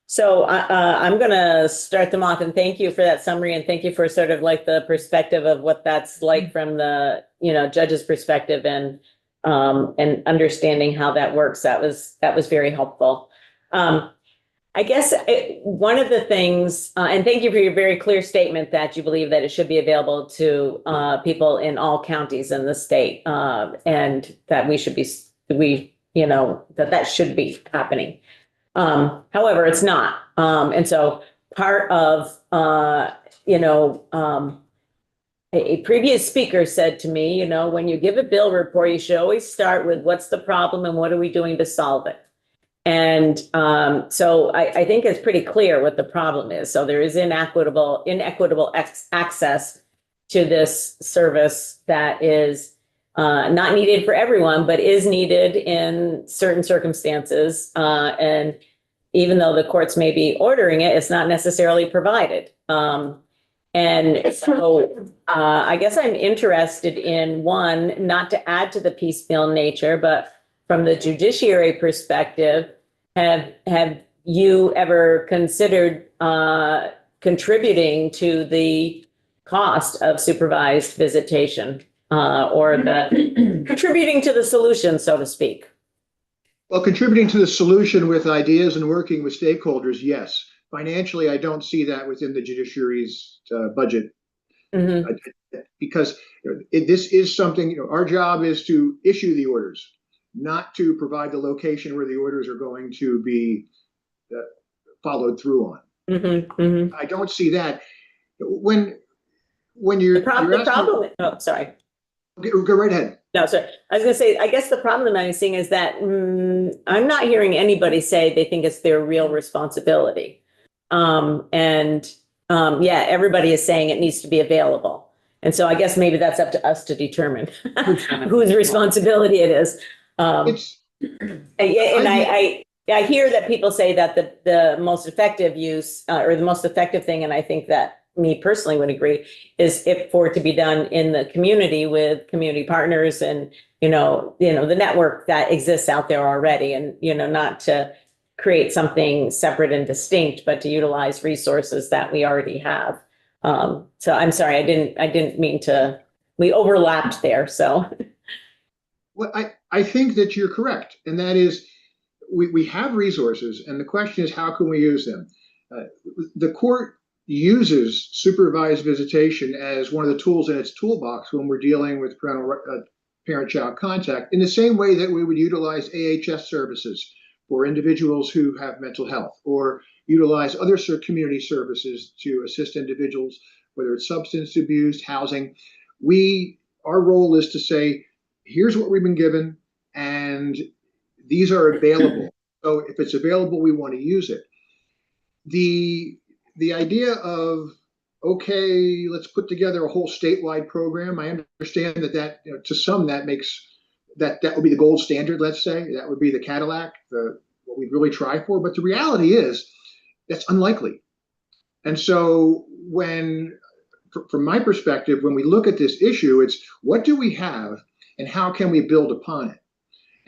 Speaker 2: So I'm going to start them off, and thank you for that summary, and thank you for sort of like the perspective of what that's like from the, judge's perspective, and understanding how that works. That was very helpful. I guess one of the things, and thank you for your very clear statement that you believe that it should be available to people in all counties in the state, and that that should be happening. However, it's not. And so part of, a previous speaker said to me, when you give a bill report, you should always start with what's the problem and what are we doing to solve it? And so I think it's pretty clear what the problem is. So there is inequitable access to this service that is not needed for everyone, but is needed in certain circumstances. And even though the courts may be ordering it, it's not necessarily provided. And so I guess I'm interested in, one, not to add to the piecemeal nature, but from the judiciary perspective, have you ever considered contributing to the cost of supervised visitation, or the contributing to the solution, so to speak?
Speaker 12: Well, contributing to the solution with ideas and working with stakeholders, yes. Financially, I don't see that within the judiciary's budget. Because this is something, our job is to issue the orders, not to provide the location where the orders are going to be followed through on. I don't see that. When you're,
Speaker 2: the problem, oh, sorry.
Speaker 12: Go right ahead.
Speaker 2: No, sorry. I was going to say, I guess the problem I'm seeing is that I'm not hearing anybody say they think it's their real responsibility. Yeah, everybody is saying it needs to be available. And so I guess maybe that's up to us to determine whose responsibility it is. And I hear that people say that the most effective use or the most effective thing, and I think that me personally would agree, is if for it to be done in the community with community partners and, the network that exists out there already, and, not to create something separate and distinct, but to utilize resources that we already have. So I'm sorry, I didn't mean to, we overlapped there, so.
Speaker 12: Well, I think that you're correct. And that is, we have resources, and the question is, how can we use them? The court uses supervised visitation as one of the tools in its toolbox when we're dealing with parent-child contact, in the same way that we would utilize AHS services for individuals who have mental health, or utilize other community services to assist individuals, whether it's substance abuse, housing. Our role is to say, here's what we've been given, and these are available. So if it's available, we want to use it. The idea of, okay, let's put together a whole statewide program. I understand that to some that makes that would be the gold standard. Let's say that would be the Cadillac, what we'd really try for. But the reality is that's unlikely. And so from my perspective, when we look at this issue, it's what do we have and how can we build upon it?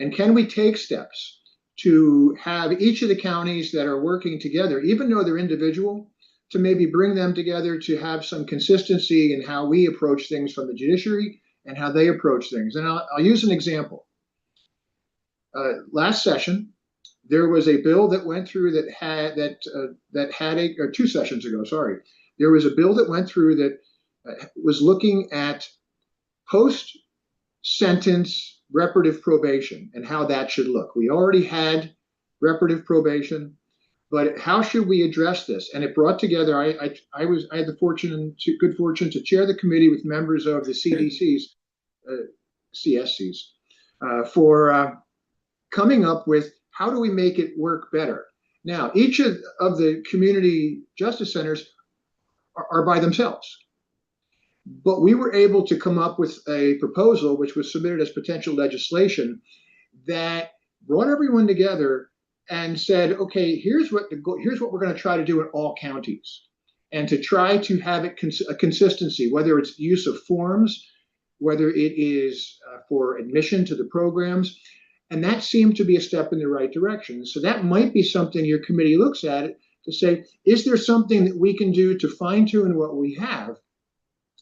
Speaker 12: And can we take steps to have each of the counties that are working together, even though they're individual, to maybe bring them together to have some consistency in how we approach things from the judiciary and how they approach things. And I'll use an example. Last session, there was a bill that went through or 2 sessions ago, sorry. There was a bill that went through that was looking at post-sentence reparative probation and how that should look. We already had reparative probation, but how should we address this? And it brought together, I had the good fortune to chair the committee with members of the CDCs, CSCs, for coming up with how do we make it work better? Now, each of the community justice centers are by themselves. But we were able to come up with a proposal which was submitted as potential legislation that brought everyone together and said, okay, here's what we're going to try to do in all counties, and to try to have it a consistency, whether it's use of forms, whether it is for admission to the programs. And that seemed to be a step in the right direction. So that might be something your committee looks at to say, is there something that we can do to fine tune what we have?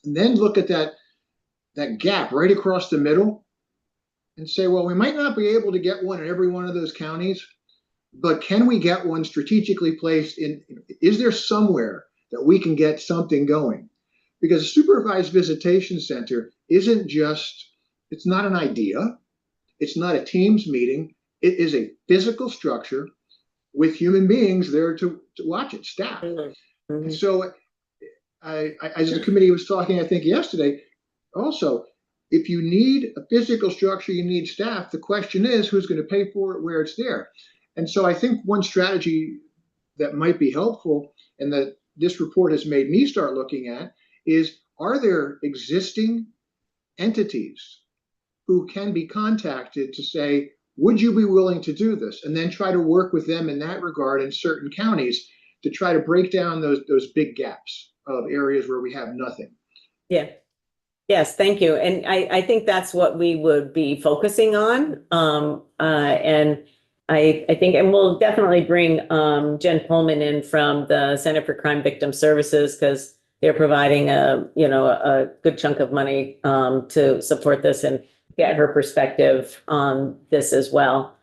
Speaker 12: And then look at that gap right across the middle and say, well, we might not be able to get one in every one of those counties, but can we get one strategically placed in? Is there somewhere that we can get something going? Because a supervised visitation center isn't just, it's not an idea. It's not a Teams meeting. It is a physical structure with human beings there to watch it, staff. Mm-hmm. So as the committee was talking, I think yesterday, also, if you need a physical structure, you need staff. The question is, who's going to pay for it, where it's there? And so I think one strategy that might be helpful, and that this report has made me start looking at, is, are there existing entities who can be contacted to say, would you be willing to do this? And then try to work with them in that regard in certain counties to try to break down those big gaps of areas where we have nothing.
Speaker 2: Yeah. Yes, thank you. And I think that's what we would be focusing on. And I think, and we'll definitely bring Jen Pullman in from the Center for Crime Victim Services because they're providing a good chunk of money to support this and get her perspective on this as well.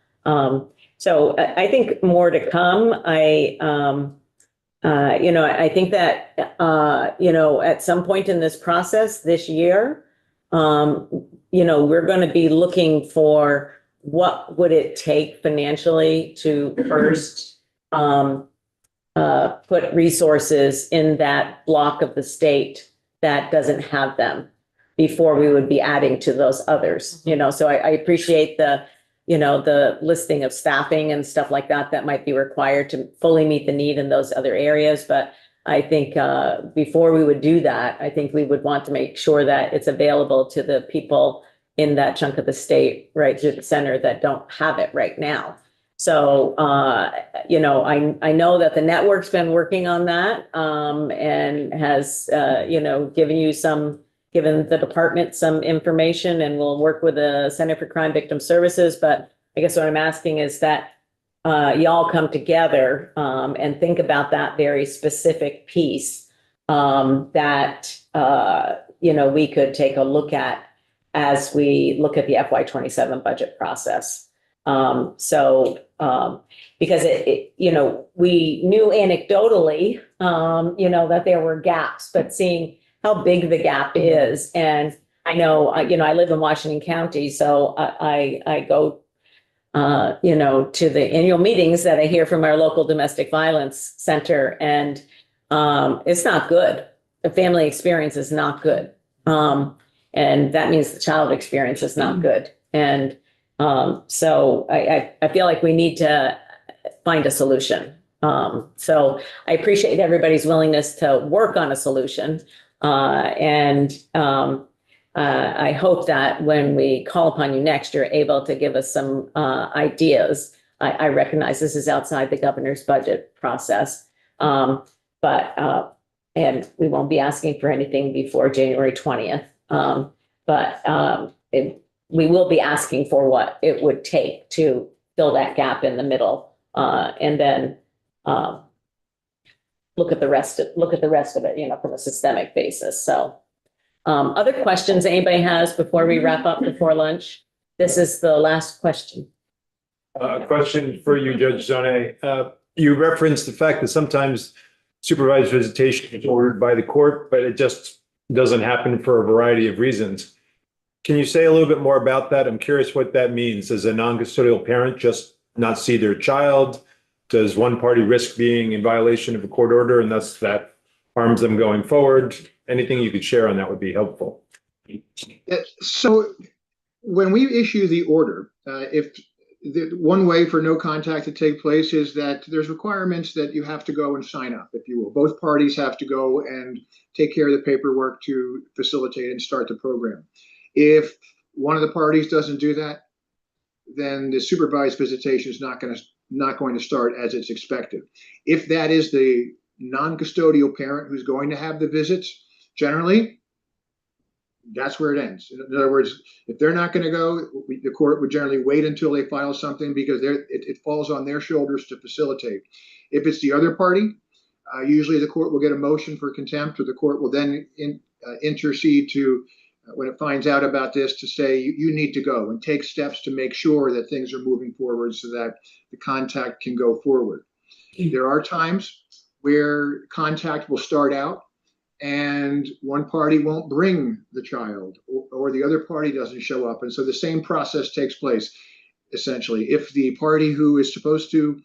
Speaker 2: So I think more to come. I think that, at some point in this process this year, we're going to be looking for what would it take financially to first put resources in that block of the state that doesn't have them before we would be adding to those others, so I appreciate the listing of staffing and stuff like that that might be required to fully meet the need in those other areas. But I think before we would do that, I think we would want to make sure that it's available to the people in that chunk of the state, right through the center, that don't have it right now. So, I know that the network's been working on that and has, given the department some information, and we'll work with the Center for Crime Victim Services. But I guess what I'm asking is that y'all come together and think about that very specific piece that, we could take a look at as we look at the FY27 budget process. Because we knew anecdotally, that there were gaps, but seeing how big the gap is. And I know, I live in Washington County, so I go, to the annual meetings that I hear from our local domestic violence center, and it's not good. The family experience is not good. And that means the child experience is not good. And so I feel like we need to find a solution. So I appreciate everybody's willingness to work on a solution. I hope that when we call upon you next, you're able to give us some ideas. I recognize this is outside the governor's budget process, and we won't be asking for anything before January 20th. We will be asking for what it would take to fill that gap in the middle, and then look at the rest of it, from a systemic basis. So, other questions anybody has before we wrap up before lunch? This is the last question.
Speaker 3: A question for you, Judge Zone. You referenced the fact that sometimes supervised visitation is ordered by the court, but it just doesn't happen for a variety of reasons. Can you say a little bit more about that? I'm curious what that means. Does a non-custodial parent just not see their child? Does one party risk being in violation of a court order and thus that harms them going forward? Anything you could share on that would be helpful.
Speaker 12: So when we issue the order, if the one way for no contact to take place is that there's requirements that you have to go and sign up, if you will. Both parties have to go and take care of the paperwork to facilitate and start the program. If one of the parties doesn't do that, then the supervised visitation is not going to start as it's expected. If that is the non-custodial parent who's going to have the visits, generally, that's where it ends. In other words, if they're not going to go, the court would generally wait until they file something because it falls on their shoulders to facilitate. If it's the other party, usually the court will get a motion for contempt, or the court will then intercede to, when it finds out about this, to say you need to go and take steps to make sure that things are moving forward so that the contact can go forward. There are times where contact will start out and one party won't bring the child, or the other party doesn't show up. And so the same process takes place, essentially. If the party who is supposed to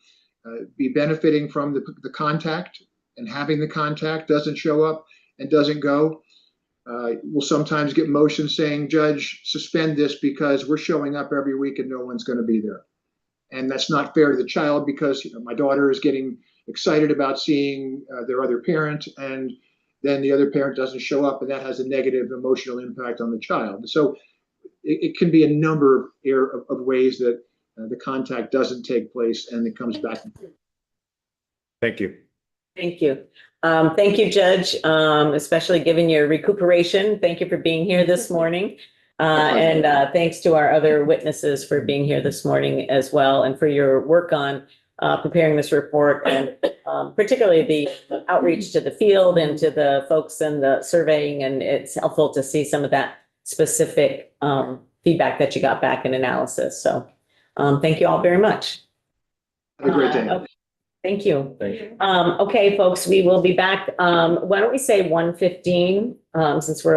Speaker 12: be benefiting from the contact and having the contact doesn't show up and doesn't go, we'll sometimes get motions saying, Judge, suspend this because we're showing up every week and no one's going to be there. And that's not fair to the child because my daughter is getting excited about seeing their other parent, and then the other parent doesn't show up, and that has a negative emotional impact on the child. So it can be a number of ways that the contact doesn't take place and it comes back.
Speaker 3: Thank you.
Speaker 2: Thank you. Thank you, Judge, especially given your recuperation. Thank you for being here this morning. And thanks to our other witnesses for being here this morning as well, and for your work on preparing this report, and particularly the outreach to the field and to the folks in the surveying. And it's helpful to see some of that specific feedback that you got back in analysis. So thank you all very much.
Speaker 12: Have a great day.
Speaker 2: Okay. Thank you.
Speaker 1: Thank you.
Speaker 2: Okay, folks, we will be back. Why don't we say 1:15, since we're